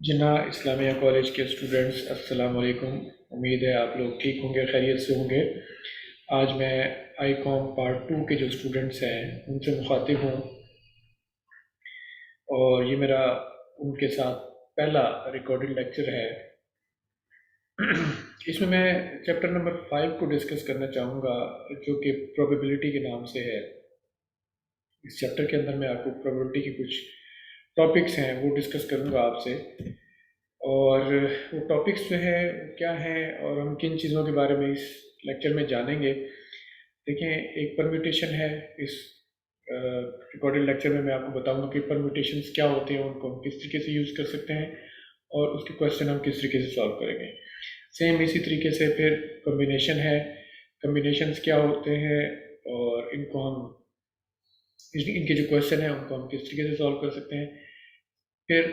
जिन्ना Islamia college के students अस्सलाम वालेकुम। उम्मीद है आप लोग ठीक होंगे, खैरियत से होंगे। आज मैं आई कॉम पार्ट 2 के जो स्टूडेंट्स हैं उनसे मुखातिब हूँ और ये मेरा उनके साथ पहला रिकॉर्डेड लेक्चर है। इसमें मैं चैप्टर नंबर 5 को डिस्कस करना चाहूँगा जो कि प्रोबेबिलिटी के नाम से है। इस चैप्टर के अंदर मैं आपको प्रोबेबिलिटी के कुछ टॉपिक्स हैं वो डिस्कस करूँगा आपसे, और वो टॉपिक्स जो है वो क्या हैं और हम किन चीज़ों के बारे में इस लेक्चर में जानेंगे। देखें, एक परम्यूटेशन है। इस रिकॉर्डेड लेक्चर में मैं आपको बताऊंगा कि परम्यूटेशंस क्या होते हैं, उनको हम किस तरीके से यूज़ कर सकते हैं और उसके क्वेश्चन हम किस तरीके से सॉल्व करेंगे। सेम इसी तरीके से फिर कम्बिनेशन है। कम्बिनेशंस क्या होते हैं और इनको हम इनके जो क्वेश्चन है उनको हम किस तरीके से सॉल्व कर सकते हैं। फिर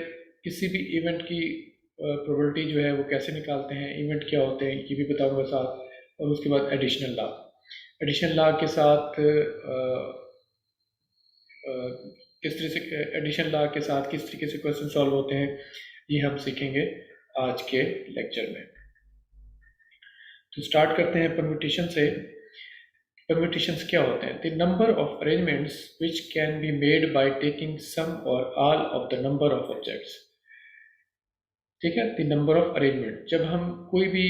किसी भी इवेंट की प्रोबेबिलिटी जो है वो कैसे निकालते हैं, इवेंट क्या होते हैं ये भी बताऊंगा साथ। और उसके बाद एडिशनल लॉ के साथ किस तरह से एडिशनल लॉ के साथ किस तरीके से क्वेश्चन सॉल्व होते हैं ये हम सीखेंगे आज के लेक्चर में। तो स्टार्ट करते हैं परम्यूटेशन से। परम्यूटेशंस क्या होते हैं? The number of arrangements which can be made by taking some और all of the number of objects. ठीक है, द नंबर ऑफ अरेंजमेंट, जब हम कोई भी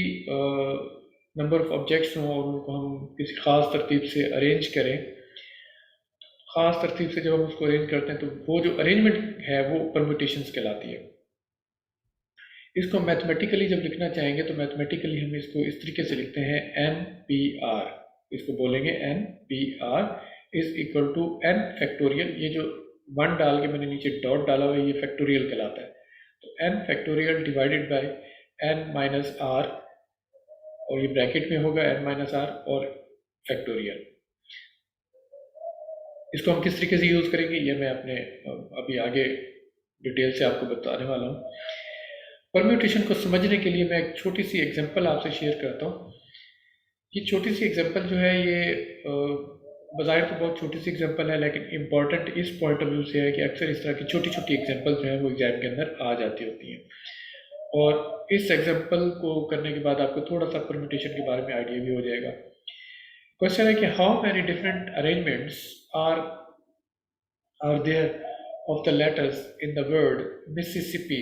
नंबर ऑफ ऑब्जेक्ट्स हों और उनको हम किसी ख़ास तरतीब से अरेंज करें, ख़ास तरतीब से जब हम उसको अरेंज करते हैं तो वो जो अरेंजमेंट है वो परम्यूटेशंस कहलाती है। इसको मैथमेटिकली जब लिखना चाहेंगे तो मैथमेटिकली हम इसको इस तरीके से लिखते हैं एन पी आर। इसको बोलेंगे N P R is equal to N factorial. ये जो वन डाल के मैंने नीचे डॉट डाला हुआ है ये फैक्टोरियल कहलाता है। तो N factorial divided by N minus R, और ये ब्रैकेट में होगा एन माइनस आर और फैक्टोरियल। इसको हम किस तरीके से यूज़ करेंगे ये मैं अपने अभी आगे डिटेल से आपको बताने वाला हूँ। परम्यूटेशन को समझने के लिए मैं एक छोटी सी एग्जांपल आपसे शेयर करता हूँ। ये छोटी सी एग्जांपल जो है ये बज़ाहिर तो बहुत छोटी सी एग्जांपल है, लेकिन इम्पॉर्टेंट इस पॉइंट ऑफ व्यू से है कि अक्सर इस तरह की छोटी छोटी एग्जांपल जो है वो एग्जाम के अंदर आ जाती होती हैं। और इस एग्जांपल को करने के बाद आपको थोड़ा सा परम्यूटेशन के बारे में आइडिया भी हो जाएगा। क्वेश्चन है कि how many different arrangements are there of the letters in the word Mississippi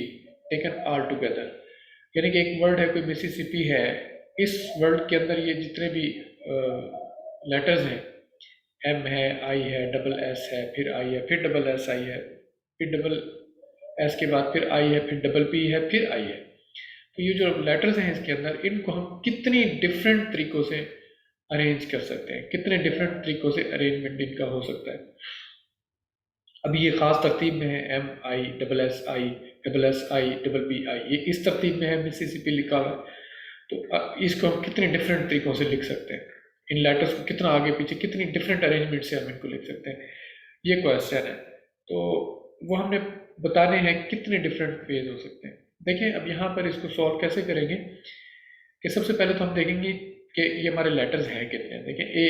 taken all together। यानी कि एक वर्ड है, कोई मिसिसिपी है, इस वर्ड के अंदर ये जितने भी लेटर्स हैं, एम है, आई है, डबल एस है, फिर आई है, फिर डबल एस आई है, फिर डबल एस के बाद फिर आई है, फिर डबल पी है, फिर आई है। तो ये जो लेटर्स हैं इसके अंदर, इनको हम कितनी डिफरेंट तरीक़ों से अरेंज कर सकते हैं, कितने डिफरेंट तरीक़ों से अरेंजमेंट इनका हो सकता है। अभी ये ख़ास तरतीब में है, M I double S I double S I double B I, ये इस तरतीब में है, मिसिसिपी लिखा हुआ है। तो इसको हम कितने डिफरेंट तरीक़ों से लिख सकते हैं, इन लेटर्स को कितना आगे पीछे कितनी डिफरेंट अरेंजमेंट से हम इनको लिख सकते हैं, ये क्वेश्चन है। तो वो हमने बताने हैं कितने डिफरेंट वेज हो सकते हैं। देखिए अब यहाँ पर इसको सॉल्व कैसे करेंगे कि सबसे पहले तो हम देखेंगे कि ये हमारे लेटर्स हैं कितने हैं। देखिए ए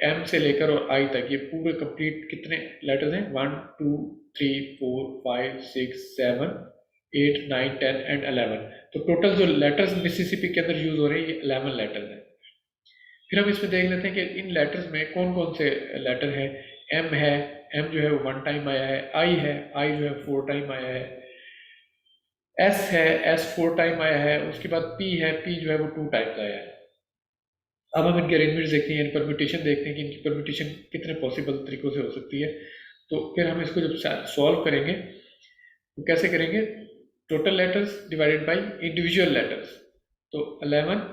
एम से लेकर और आई तक ये पूरे कंप्लीट कितने लेटर्स हैं, 1 2 3 4 5 6 7 8 9 10 एंड 11। तो टोटल जो लेटर्स मिसिसिपी के अंदर यूज़ हो रहे हैं ये 11 लेटर्स हैं। फिर हम इसमें देख लेते हैं कि इन लेटर्स में कौन कौन से लेटर हैं। एम है, एम जो है वो 1 टाइम आया है। आई है, आई जो है 4 टाइम आया है। एस है, एस 4 टाइम आया है। उसके बाद पी है, पी जो है वो 2 टाइम्स आया है। अब हम इनके अरेंजमेंट देखते हैं, परम्यूटेशन देखते हैं कि इनकी परम्यूटेशन कितने पॉसिबल तरीक़ों से हो सकती है। तो फिर हम इसको जब सॉल्व करेंगे तो कैसे करेंगे, total letters divided by individual letters. तो 11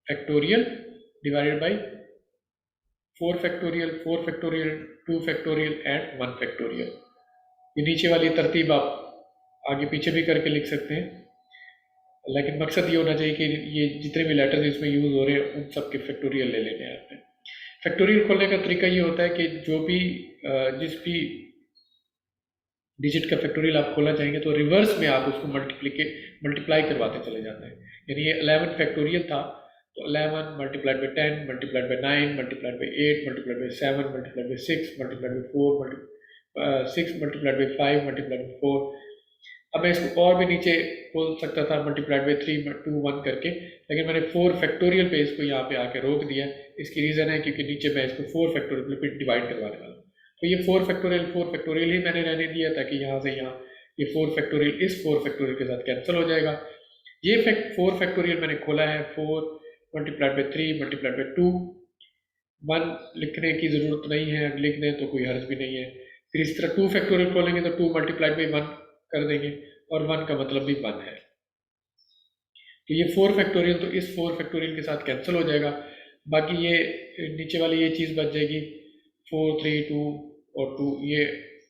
factorial divided bye 4 factorial, 4 factorial, 2 factorial and 1 factorial. ये नीचे वाली तरतीब आप आगे पीछे भी करके लिख सकते हैं, लेकिन मकसद ये होना चाहिए कि ये जितने भी लेटर्स इसमें यूज़ हो रहे हैं उन सब के फैक्टोरियल ले लेने हैं आपने। फैक्टोरियल खोलने का तरीका ये होता है कि जो भी जिस भी डिजिट का फैक्टोरियल आप खोलना चाहेंगे तो रिवर्स में आप उसको मल्टीप्लाई करवाते चले जाते हैं। यानी ये 11 फैक्टोरियल था तो 11 multiplied by 10 multiplied by 9 multiplied by 8 multiplied by 7 multiplied by 6 multiplied by 4 6 multiplied by 5 multiplied by 4। अब मैं इसको और भी नीचे बोल सकता था मल्टीप्लाइड बाई 3 2 1 करके, लेकिन मैंने 4 फैक्टोरियल पे इसको यहाँ पे आके रोक दिया। इसकी रीज़न है क्योंकि नीचे मैं इसको 4 फैक्टोरियल पे डिवाइड करवाने वाला हूँ। तो ये 4 फैक्टोरियल ही मैंने रहने दिया ताकि यहाँ से यहाँ ये 4 फैक्टोरियल इस 4 फैक्टोरियल के साथ कैंसिल हो जाएगा। ये 4 फैक्टोरियल मैंने खोला है, 4 मल्टीप्लाइड बाई 3 मल्टीप्लाइड बाई 2, 1 लिखने की ज़रूरत नहीं है, लिख दें तो कोई हर्ज भी नहीं है। फिर इस तरह 2 फैक्टोरियल खोलेंगे तो 2 मल्टीप्लाइड बाई 1 कर देंगे और 1 का मतलब भी 1 है। तो ये 4 फैक्टोरियल तो इस 4 फैक्टोरियल के साथ कैंसिल हो जाएगा। बाकी ये नीचे वाली ये चीज़ बच जाएगी 4 3 2 और 2, ये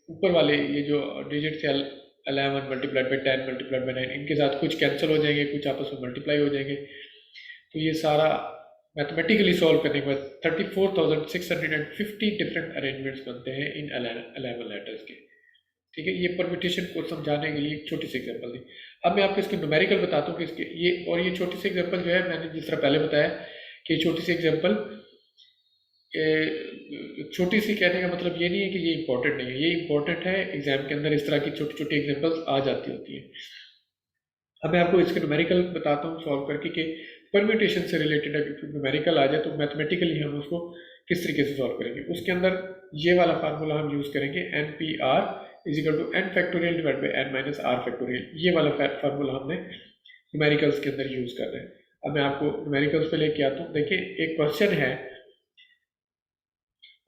ऊपर वाले ये जो डिजिट थे 11 मल्टीप्लाइड बाई 10 मल्टीप्लाइड बाई 9 इनके साथ कुछ कैंसिल हो जाएंगे, कुछ आपस में मल्टीप्लाई हो जाएंगे। तो ये सारा मैथमेटिकली सॉल्व करने के बाद 34,650 डिफरेंट अरेंजमेंट्स बनते हैं इन 11 लेटर्स के। ठीक है, ये परम्यूटेशन को समझाने के लिए एक छोटी सी एग्जांपल दी। अब मैं आपको इसके न्यूमेरिकल बताता हूँ कि इसके ये छोटी सी एग्जांपल जो है मैंने जिस तरह पहले बताया कि छोटी सी एग्जांपल, छोटी सी कहने का मतलब ये नहीं है कि ये इंपॉर्टेंट नहीं है, ये इंपॉर्टेंट है। एग्जाम के अंदर इस तरह की छोटी छोटी एग्जांपल्स आ जाती होती है। अब मैं आपको इसके न्यूमेरिकल बताता हूँ सॉल्व करके कि परम्यूटेशन से रिलेटेड अगर न्यूमेरिकल आ जाए तो मैथमेटिकली हम उसको किस तरीके से सॉल्व करेंगे। उसके अंदर ये वाला फार्मूला हम यूज़ करेंगे, N P R is equal to N factorial divide by N minus R factorial. ये वाला फार्मूला हमने न्यूमेरिकल्स के अंदर यूज़ कर रहे हैं। अब मैं आपको न्यूमेरिकल्स पे लेके आता हूँ। देखिए एक क्वेश्चन है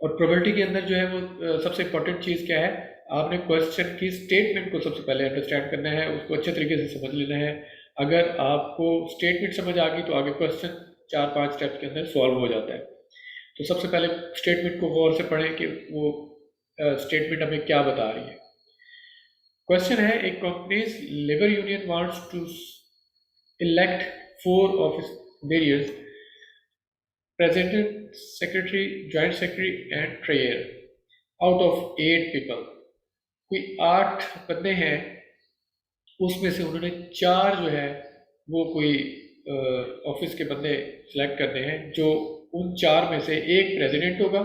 और प्रोबेबिलिटी के अंदर जो है वो सबसे इंपॉर्टेंट चीज़ क्या है, आपने क्वेश्चन की स्टेटमेंट को सबसे पहले अंडरस्टैंड करना है, उसको अच्छे तरीके से समझ लेना है। अगर आपको स्टेटमेंट समझ आ गई तो आगे क्वेश्चन 4-5 स्टेप्स के अंदर सॉल्व हो जाता है। तो सबसे पहले स्टेटमेंट को गौर से पढ़ें कि वो स्टेटमेंट हमें क्या बता रही है। क्वेश्चन है, एक company's labour union wants to elect 4 of its various president, secretary, joint secretary and treasurer out of 8 people। कोई 8 बंदे हैं, उसमें से उन्होंने 4 जो है वो कोई ऑफिस के बंदे सिलेक्ट करने हैं, जो उन 4 में से एक प्रेसिडेंट होगा,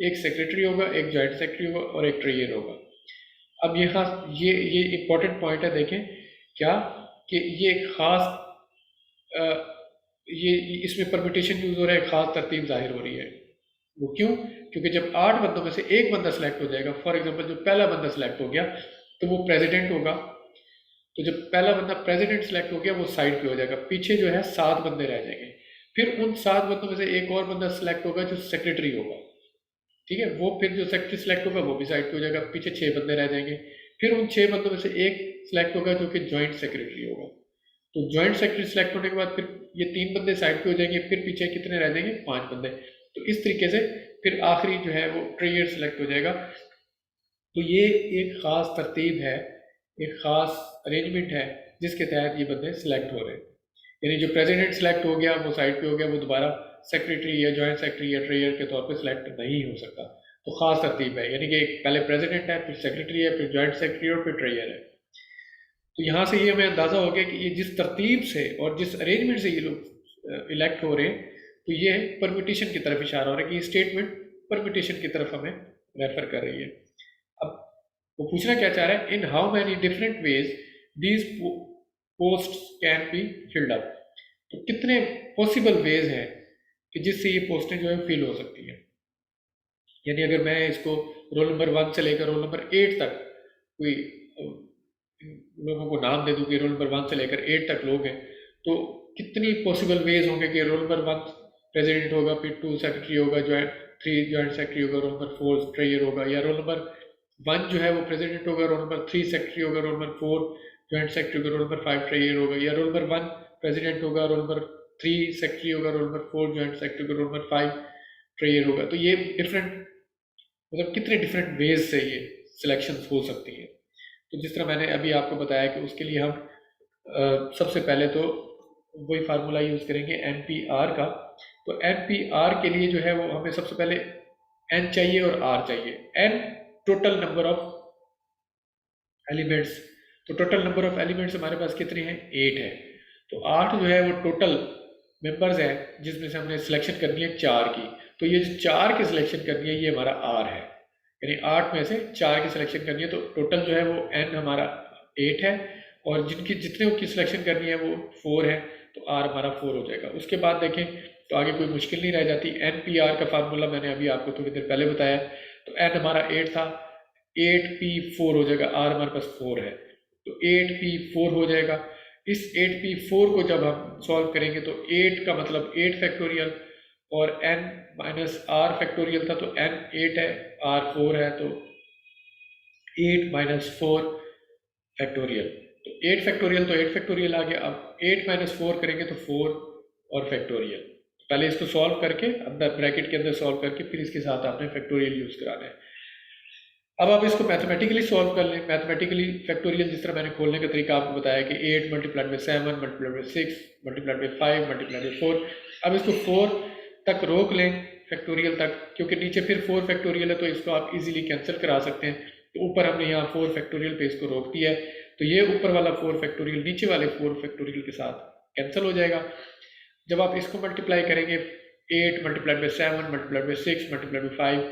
एक सेक्रेटरी होगा, एक जॉइंट सेक्रेटरी होगा और एक ट्रेजरर होगा। अब यहाँ ये इम्पोर्टेंट पॉइंट है, देखें क्या कि ये खास ये इसमें परम्यूटेशन यूज हो रहा है, खास तरतीब जाहिर हो रही है। वो क्यों? क्योंकि जब 8 बंदों में से एक बंदा सिलेक्ट हो जाएगा, फॉर एग्जांपल जो पहला बंदा सिलेक्ट हो गया तो वो प्रेसिडेंट होगा। तो जब पहला बंदा प्रेसिडेंट सिलेक्ट हो गया वो साइड पे हो जाएगा, पीछे जो है 7 बंदे रह जाएंगे। फिर उन 7 बंदों में से एक और बंदा सिलेक्ट होगा जो सेक्रेटरी होगा, ठीक है, वो फिर जो सेक्रेटरी सिलेक्ट होगा वो भी साइड पे हो जाएगा, पीछे 6 बंदे रह जाएंगे। फिर उन 6 बंदों में से एक सिलेक्ट होगा जो कि ज्वाइंट सेक्रेटरी होगा। तो ज्वाइंट सेक्रेटरी सिलेक्ट होने के बाद फिर ये 3 बंदे साइड पे हो जाएंगे, फिर पीछे कितने रह जाएंगे? 5 बंदे। तो इस तरीके से फिर आखिरी जो है वो ट्रेजरर सिलेक्ट हो जाएगा। तो ये एक ख़ास तरतीब है, एक ख़ास अरेंजमेंट है जिसके तहत ये बंदे सिलेक्ट हो रहे हैं। यानी जो प्रेसिडेंट सिलेक्ट हो गया वो साइड पे हो गया, वो दोबारा सेक्रेटरी या जॉइंट सेक्रेटरी या ट्रेजरर के तौर पे सिलेक्ट नहीं हो सकता। तो ख़ास तरतीब है, यानी कि पहले प्रेसिडेंट है, फिर सेक्रेटरी है, फिर जॉइंट सेक्रेटरी और फिर ट्रेजरर है। तो यहाँ से ये हमें अंदाज़ा हो गया कि ये जिस तरतीब से और जिस अरेंजमेंट से ये लोग इलेक्ट हो रहे हैं, तो ये परम्यूटेशन की तरफ इशारा हो रहा है कि ये स्टेटमेंट परम्यूटेशन की तरफ हमें रेफर कर रही है। अब वो पूछना क्या चाह रहा है, in how many different ways these post can be filled up. तो कितने पॉसिबल वेज हैं कि जिससे ये पोस्टें जो है फिल हो सकती हैं। यानी अगर मैं इसको रोल नंबर 1 से लेकर रोल नंबर 8 तक कोई लोगों को नाम दे दूँ कि रोल नंबर 1 से लेकर 8 तक लोग हैं, तो कितनी पॉसिबल वेज होंगे कि रोल नंबर 1 प्रेसिडेंट होगा, फिर 2 सेक्रेटरी होगा, 3 जॉइंट सेक्रेटरी होगा, रोल नंबर 4 ट्रेजरर होगा, या रोल नंबर 1 जो है वो प्रेसिडेंट होगा, रोल नंबर 3 सेक्रेटरी होगा, रोल नंबर 4 जॉइंट सेक्रेटरी होगा, रोल नंबर 5 ट्रेजरर होगा, या रोल नंबर 1 प्रेसिडेंट होगा, रोल नंबर 3 सेक्रेटरी होगा, रोल नंबर 4 जॉइंट सेक्रेटरी होगा, रोल नंबर 5 ट्रेजरर होगा। तो ये डिफरेंट मतलब कितने डिफरेंट वेज से ये सिलेक्शन हो सकती है। तो जिस तरह मैंने अभी आपको बताया कि उसके लिए हम सबसे पहले तो वही फार्मूला यूज़ करेंगे NPR का। तो NPR के लिए जो है वो हमें सबसे पहले N चाहिए और R चाहिए। N total number of elements, तो टोटल नंबर ऑफ एलिमेंट्स हमारे पास कितने हैं? 8 है। तो 8 जो है वो टोटल मेंबर्स हैं जिसमें से हमने सिलेक्शन करनी है 4 की। तो ये जो 4 की सिलेक्शन करनी है ये हमारा R है, यानी 8 में से 4 की सिलेक्शन करनी है। तो टोटल जो है वो N हमारा 8 है और जिनकी जितने की सिलेक्शन करनी है वो 4 है, तो आर हमारा 4 हो जाएगा। उसके बाद देखें तो आगे कोई मुश्किल नहीं रह जाती। एन पी आर का फार्मूला मैंने अभी आपको थोड़ी देर पहले बताया, तो एन हमारा 8 था, 8p4 हो जाएगा, आर हमारे पास 4 है, तो 8p4 हो जाएगा। इस 8p4 को जब हम सॉल्व करेंगे तो 8 का मतलब 8 फैक्टोरियल और n माइनस आर फैक्टोरियल था, तो n 8 है, r 4 है, तो 8 माइनस 4 फैक्टोरियल, तो 8 फैक्टोरियल तो 8 फैक्टोरियल आ गया। अब 8 माइनस 4 करेंगे तो 4 और फैक्टोरियल। पहले इसको सॉल्व करके अंदर ब्रैकेट के अंदर सॉल्व करके फिर इसके साथ आपने फैक्टोरियल यूज कराना है। अब आप इसको मैथमेटिकली सॉल्व कर लें। मैथमेटिकली फैक्टोरियल जिस तरह मैंने खोलने का तरीका आपको बताया कि 8 multiplied by 7 multiplied by 6 multiplied by 5 multiplied by 4। अब इसको 4 तक रोक लें, फैक्टोरियल तक, क्योंकि नीचे फिर 4 फैक्टोरियल है तो इसको आप इजीली कैंसिल करा सकते हैं। तो ऊपर हमने यहाँ 4 फैक्टोरियल पे इसको रोक दिया है, तो ये ऊपर वाला 4 फैक्टोरियल नीचे वाले 4 फैक्टोरियल के साथ कैंसिल हो जाएगा। जब आप इसको मल्टीप्लाई करेंगे 8 multiplied by 7 multiplied by 6 multiplied by 5,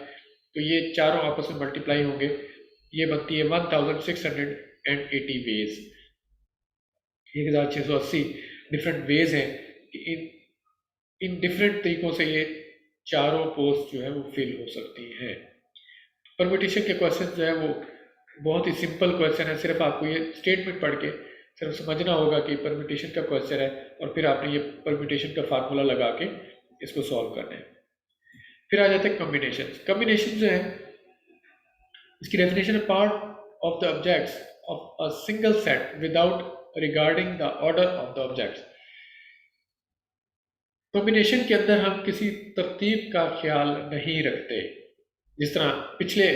तो ये चारों आपस में मल्टीप्लाई होंगे, ये बनती है 1680 वेज। 1680 डिफरेंट वेज हैं कि इन डिफरेंट तरीकों से ये चारों पोस्ट जो है वो फिल हो सकती हैं। परम्यूटेशन के क्वेश्चन जो है वो बहुत ही सिंपल क्वेश्चन है, सिर्फ आपको ये स्टेटमेंट पढ़ के सिर्फ समझना होगा कि परम्यूटेशन का क्वेश्चन है और फिर आपने ये परम्यूटेशन का फार्मूला लगा के इसको सॉल्व करना है। फिर आ जाते हैं कॉम्बिनेशन। कॉम्बिनेशन जो है इसकी डेफिनेशन है part of the objects of a single set without regarding the order of the objects. Combination के अंदर हम किसी तरतीब का ख्याल नहीं रखते, जिस तरह पिछले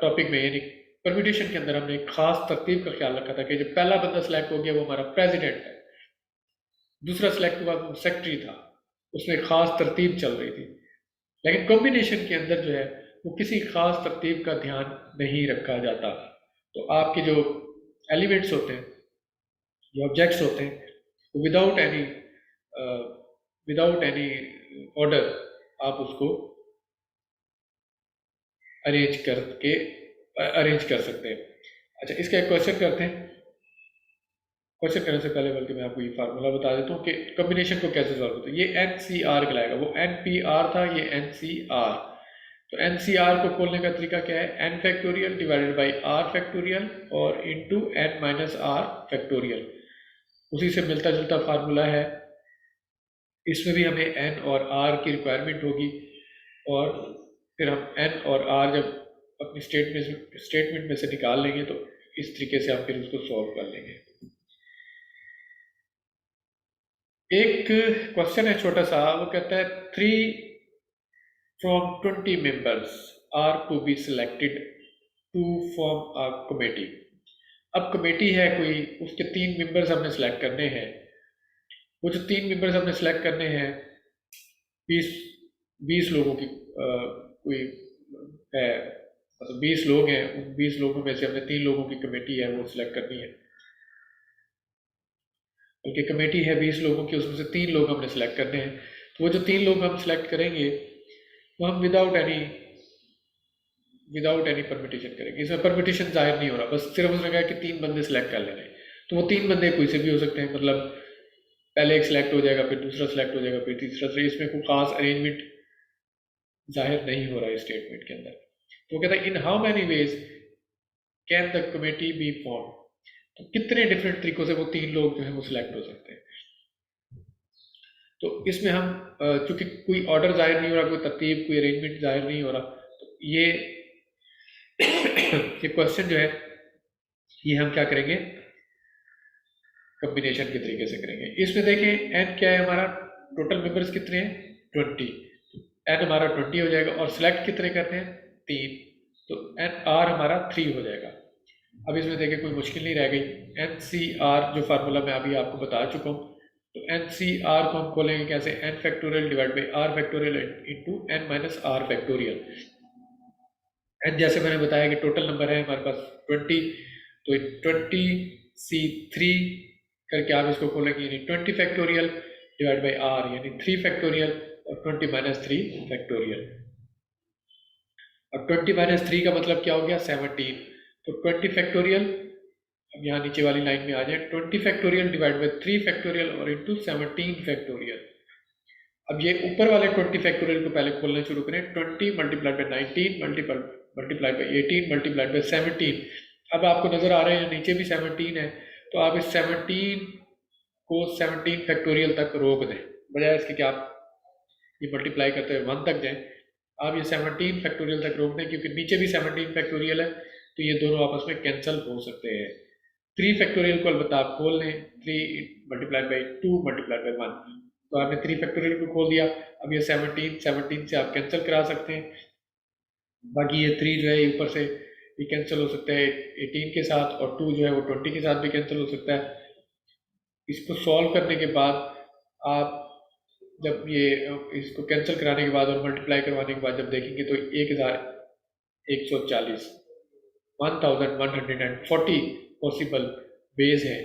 टॉपिक में यानी परम्यूटेशन के अंदर हमने एक खास तरतीब का ख्याल रखा था कि जो पहला बंदा सेलेक्ट हो गया वो हमारा प्रेसिडेंट है, दूसरा सेलेक्ट हुआ वो सेक्रेटरी था, उसमें खास तरतीब चल रही थी। लेकिन कॉम्बिनेशन के अंदर जो है वो किसी खास तरतीब का ध्यान नहीं रखा जाता। तो आपके जो एलिमेंट्स होते हैं, जो ऑब्जेक्ट्स होते हैं, विदाउट एनी ऑर्डर आप उसको अरेंज कर सकते हैं। अच्छा, इसका एक क्वेश्चन करते हैं। क्वेश्चन करने से पहले बल्कि मैं आपको ये फार्मूला बता देता हूँ कि कॉम्बिनेशन को कैसे सॉल्व करते हैं। ये NCR कहलाएगा, वो NPR था, ये NCR। तो NCR को खोलने का तरीका क्या है, n factorial divided by r factorial और into n minus r factorial. उसी से मिलता जुलता फार्मूला है, इसमें भी हमें n और r की रिक्वायरमेंट होगी और फिर हम n और r जब अपनी स्टेटमेंट में से निकाल लेंगे तो इस तरीके से हम फिर उसको सॉल्व कर लेंगे। एक क्वेश्चन है छोटा सा, वो कहता है 3 from 20 members are to be selected to form a committee। अब कमेटी है कोई, उसके 3 मेंबर्स हमने सेलेक्ट करने हैं। वो जो 3 मेंबर्स हमने सेलेक्ट करने हैं 20 लोगों की कोई है, मतलब 20 लोग हैं, उन 20 लोगों में से हमने 3 लोगों की कमेटी है वो सिलेक्ट करनी है। बल्कि कमेटी है 20 लोगों की, उसमें से 3 लोग हमने सेलेक्ट करने हैं। तो वो जो 3 लोग हम सेलेक्ट करेंगे वो हम विदाउट एनी परमिटेशन करेंगे। इसमें परमिटेशन जाहिर नहीं हो रहा, बस सिर्फ उसने कहा कि 3 बंदे सेलेक्ट कर लेने। तो वो 3 बंदे कोई से भी हो सकते हैं, मतलब पहले एक सिलेक्ट हो जाएगा, फिर दूसरा सिलेक्ट हो जाएगा, फिर तीसरा। इसमें कोई खास अरेंजमेंट जाहिर नहीं हो रहा है स्टेटमेंट के अंदर। तो वो कहता है in how many ways can the committee be form. तो कितने डिफरेंट तरीकों से वो 3 लोग जो है वो सिलेक्ट हो सकते हैं। तो इसमें हम चूंकि कोई ऑर्डर जाहिर नहीं हो रहा, कोई तरतीब, कोई अरेंजमेंट जाहिर नहीं हो रहा, तो ये क्वेश्चन जो है ये हम क्या करेंगे, कॉम्बिनेशन के तरीके से करेंगे। इसमें देखें n क्या है हमारा, टोटल मेंबर्स कितने हैं 20, n हमारा 20 हो जाएगा और सिलेक्ट कितने करने हैं 3, तो r हमारा 3 हो जाएगा। अब इसमें देखें कोई मुश्किल नहीं रह गई। NCR जो फार्मूला मैं अभी आपको बता चुका हूँ, तो NCR को हम खोलेंगे कैसे, n factorial divide by r factorial into n minus r factorial. n जैसे मैंने बताया कि टोटल नंबर है हमारे पास 20, तो 20C3 करके आप इसको खोलेंगे, यानी 20 फैक्टोरियल डिवाइड बाई r यानी 3 फैक्टोरियल और 20 माइनस 3 फैक्टोरियल। अब 20 माइनस 3 का मतलब क्या हो गया 17, तो 20 फैक्टोरियल अब यहाँ नीचे वाली लाइन में आ जाए, 20 फैक्टोरियल डिवाइड बाई 3 फैक्टोरियल और इंटू 17 फैक्टोरियल। अब ये ऊपर वाले 20 फैक्टोरियल को पहले खोलना शुरू करें, 20 multiplied by 19 multiplied by 18 multiplied by 17। अब आपको नजर आ रहे हैं नीचे भी 17 है, तो आप इस 17 को 17 फैक्टोरियल तक रोक दें, बजाय इसके कि आप ये मल्टीप्लाई करते हुए 1 तक जाएं। आप ये 17 फैक्टोरियल तक रोक दें, क्योंकि नीचे भी 17 फैक्टोरियल है, तो ये दोनों आपस में कैंसिल हो सकते हैं। 3 फैक्टोरियल को अलबत्ता आप खोल लें, 3 मल्टीप्लाइड बाई 2 मल्टीप्लाइड बाई 1, तो आपने 3 फैक्टोरियल को खोल दिया। अब ये 17 से आप कैंसिल करा सकते हैं, बाकी ये 3 जो है ऊपर से भी कैंसिल हो सकता है 18 के साथ, और 2 जो है वो 20 के साथ भी कैंसिल हो सकता है। इसको सॉल्व करने के बाद आप जब ये इसको कैंसिल कराने के बाद और मल्टीप्लाई करवाने के बाद जब देखेंगे तो 1140 1140 पॉसिबल वेज है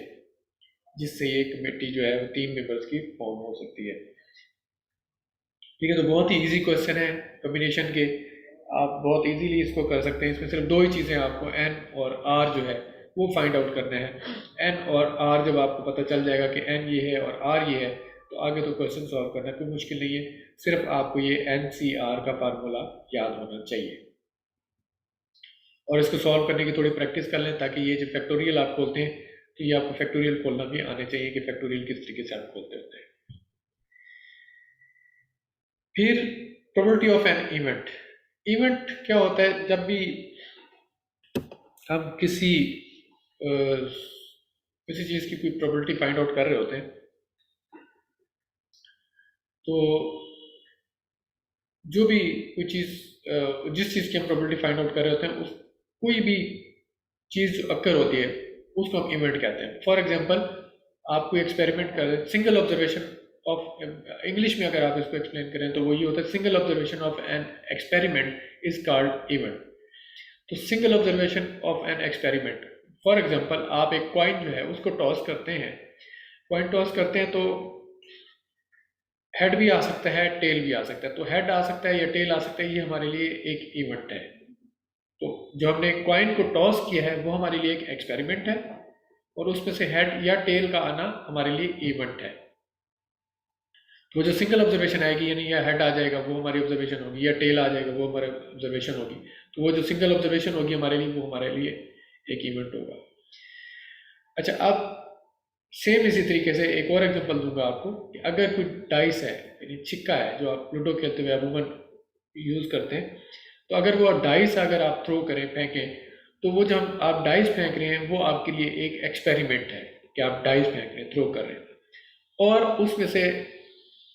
जिससे ये कमेटी जो है वो 3 मेंबर्स की फॉर्म हो सकती है। ठीक है, तो बहुत ही इजी क्वेश्चन है कॉम्बिनेशन के, आप बहुत इजीली इसको कर सकते हैं। इसमें सिर्फ 2 ही चीज़ें आपको एन और आर जो है वो फाइंड आउट करना है। एन और आर जब आपको पता चल जाएगा कि एन ये है और आर ये है, तो आगे तो क्वेश्चन सॉल्व करना कोई मुश्किल नहीं है, सिर्फ आपको ये NCR का फार्मूला याद होना चाहिए। और इसको सॉल्व करने की थोड़ी प्रैक्टिस कर लें, ताकि ये जो फैक्टोरियल आप खोलते हैं तो ये आपको फैक्टोरियल खोलना भी आने चाहिए कि फैक्टोरियल किस तरीके से आप खोलते होते हैं। फिर probability of an event. Event क्या होता है, जब भी हम किसी चीज़ की कोई प्रोबेबिलिटी फाइंड आउट कर रहे होते हैं, तो जो भी कोई चीज़ जिस चीज़ की हम प्रोबेबिलिटी फाइंड आउट कर रहे होते हैं, उस कोई भी चीज़ जो अक्कर होती है उसको हम इवेंट कहते हैं। फॉर एग्जांपल आप कोई एक्सपेरिमेंट कर रहे हैं, सिंगल ऑब्जर्वेशन ऑफ, इंग्लिश में अगर आप इसको एक्सप्लेन करें तो वो ये होता है, single observation of an experiment is called event. तो single observation of an experiment, for example आप एक कॉइन जो है उसको टॉस करते हैं, कॉइन टॉस करते हैं तो हेड भी आ सकता है, टेल भी आ सकता है। तो हेड आ सकता है या टेल आ सकता है, ये हमारे लिए एक इवेंट है। तो जो हमने कॉइन को टॉस किया है वो हमारे लिए एक एक्सपेरिमेंट है, और उसमें से हेड या टेल का आना हमारे लिए इवेंट है। तो जो सिंगल ऑब्जर्वेशन आएगी, यानी या हेड आ जाएगा वो हमारी ऑब्जर्वेशन होगी, या टेल आ जाएगा वो हमारी ऑब्जर्वेशन होगी, तो वो जो सिंगल ऑब्जर्वेशन होगी हमारे लिए, वो हमारे लिए एक इवेंट होगा। अच्छा, अब सेम इसी तरीके से एक और एग्जांपल दूंगा आपको कि अगर कोई डाइस है, यानी छिक्का है जो आप लूडो खेलते हुए अमूमन यूज़ करते हैं, तो अगर वो डाइस अगर आप थ्रो करें, फेंकें, तो वो जब आप डाइस फेंक रहे हैं वो आपके लिए एक एक्सपेरिमेंट है कि आप डाइस फेंक रहे हैं, थ्रो कर रहे हैं, और उसमें से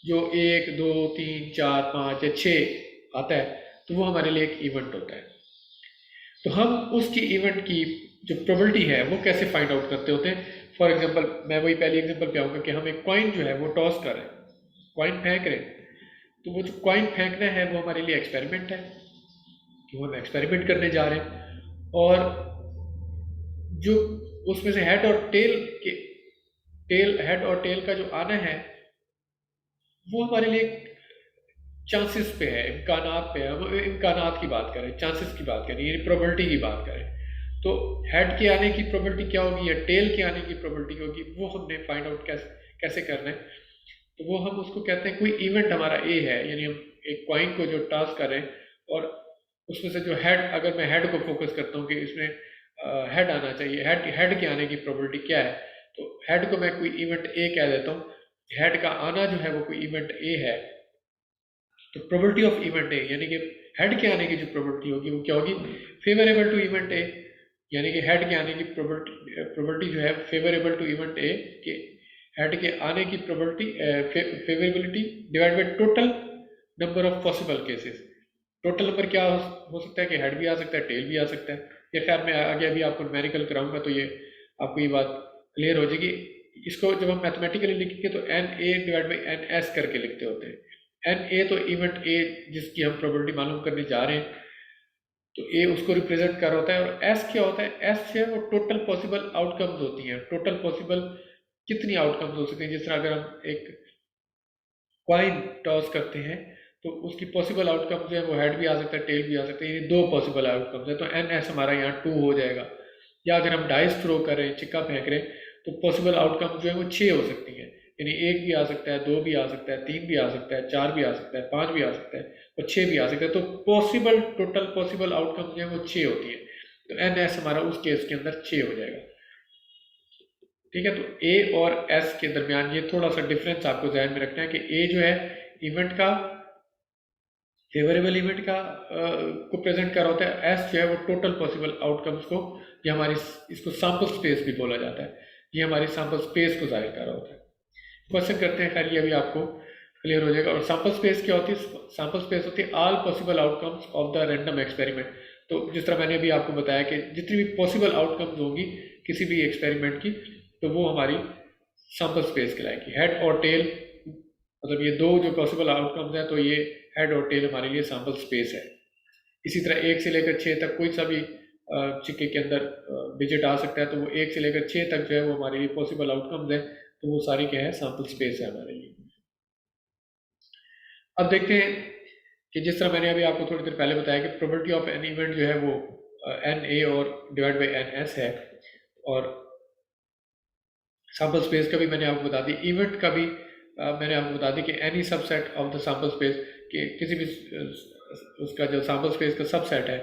जो 1 2 3 4 5 या 6 आता है तो वो हमारे लिए एक इवेंट होता है। तो हम उसकी इवेंट की जो प्रोबेबिलिटी है वो कैसे फाइंड आउट करते होते हैं। फॉर एग्जांपल मैं वही पहली एग्जांपल पे आऊँगा कि हम एक कॉइन जो है वो टॉस कर रहे हैं, कॉइन फेंक रहे हैं, तो वो जो कॉइन फेंकना है वो हमारे लिए एक्सपेरिमेंट है कि हम एक्सपेरिमेंट करने जा रहे हैं, और जो उसमें से हेड और टेल का जो आना है वो हमारे लिए चांसेस पे है, इम्कानात पे है। हम इम्कानात की बात करें, चांसेस की बात करें, यानी प्रोबेबिलिटी की बात करें, तो हेड के आने की प्रोबेबिलिटी क्या होगी या टेल के आने की प्रोबेबिलिटी होगी, वो हमने फाइंड आउट कैसे करना है। तो वो हम उसको कहते हैं, कोई इवेंट हमारा ए है, यानी हम एक कॉइन को जो टॉस करें और उसमें से जो हेड, अगर मैं हेड को फोकस करता हूँ कि इसमें हेड आना चाहिए, हेड के आने की प्रोबेबिलिटी क्या है, तो हेड को मैं कोई इवेंट ए कह देता हूँ, हेड का आना जो है वो कोई इवेंट ए है। तो प्रोबेबिलिटी ऑफ इवेंट ए, यानी कि हेड के आने की जो प्रोबेबिलिटी होगी वो क्या होगी, फेवरेबल टू इवेंट ए, यानी कि हेड के आने की प्रोबेबिलिटी जो है फेवरेबल टू इवेंट ए के हेड के आने की probability favourability divide by total number of possible cases. Total number क्या हो सकता है कि हेड भी आ सकता है, टेल भी आ सकता है। ये खैर मैं आगे अभी आपको न्यूमेरिकल कराऊंगा तो ये आपको ये बात क्लियर हो जाएगी। इसको जब हम मैथमेटिकली लिखेंगे तो NA डिवाइड बाई NS करके लिखते होते हैं। NA तो इवेंट ए जिसकी हम प्रोबेबिलिटी मालूम करने जा रहे हैं, तो ए उसको रिप्रेजेंट कर होता है, और एस क्या होता है, एस जो है वो टोटल पॉसिबल आउटकम्स होती हैं। टोटल पॉसिबल कितनी आउटकम्स हो सकती हैं, जिस तरह अगर हम एक कॉइन टॉस करते हैं तो उसकी पॉसिबल आउटकम जो है वो हेड भी आ सकता है, टेल भी आ सकता है, ये 2 पॉसिबल आउटकम्स है, तो NS हमारा यहाँ 2 हो जाएगा। या अगर हम डाइस थ्रो कर रहे हैं, चिक्का फेंक रहे हैं, तो पॉसिबल आउटकम जो है वो 6 हो सकती हैं। यानी 1 भी आ सकता है, 2 भी आ सकता है, 3 भी आ सकता है, 4 भी आ सकता है, 5 भी आ सकता है और 6 भी आ सकता है। तो पॉसिबल टोटल पॉसिबल आउटकम जो है वो 6 होती है। तो एन एस हमारा उस केस के अंदर 6 हो जाएगा। ठीक है, तो ए और एस के दरमियान ये थोड़ा सा डिफरेंस आपको ध्यान में रखना है कि ए जो है इवेंट का फेवरेबल इवेंट का को प्रेजेंट कर रहा होता है, एस जो है वो टोटल पॉसिबल आउटकम्स को, ये हमारी इसको सैंपल स्पेस भी बोला जाता है, ये हमारी सैंपल स्पेस को जाहिर कर रहा होता है। क्वेश्चन करते हैं, खैर ये अभी आपको क्लियर हो जाएगा। और सैंपल स्पेस क्या होती है? सैंपल स्पेस होती है all possible outcomes of the random experiment. तो जिस तरह मैंने अभी आपको बताया कि जितनी भी पॉसिबल आउटकम्स होंगी किसी भी एक्सपेरिमेंट की, तो वो हमारी सैंपल स्पेस कहलाएगी। हेड और टेल, मतलब ये दो जो पॉसिबल आउटकम्स हैं, तो ये हेड और टेल हमारे लिए सैंपल स्पेस है। इसी तरह 1 से लेकर 6 तक कोई सा भी चिक्के के अंदर डिजिट आ सकता है, तो वो 1 से लेकर 6 तक जो है वो हमारे लिए पॉसिबल आउटकम्स है, तो वो सारी क्या है? सैंपल स्पेस है हमारे लिए। अब देखते हैं कि जिस तरह मैंने अभी आपको थोड़ी देर पहले बताया कि प्रोबेबिलिटी ऑफ एन इवेंट जो है वो एन ए और डिवाइड बाई एन एस है, और सैंपल स्पेस का भी मैंने आपको बता दी, इवेंट का भी मैंने आपको बता दी कि any subset of the sample space, कि किसी भी उसका जो सैंपल स्पेस का सबसेट है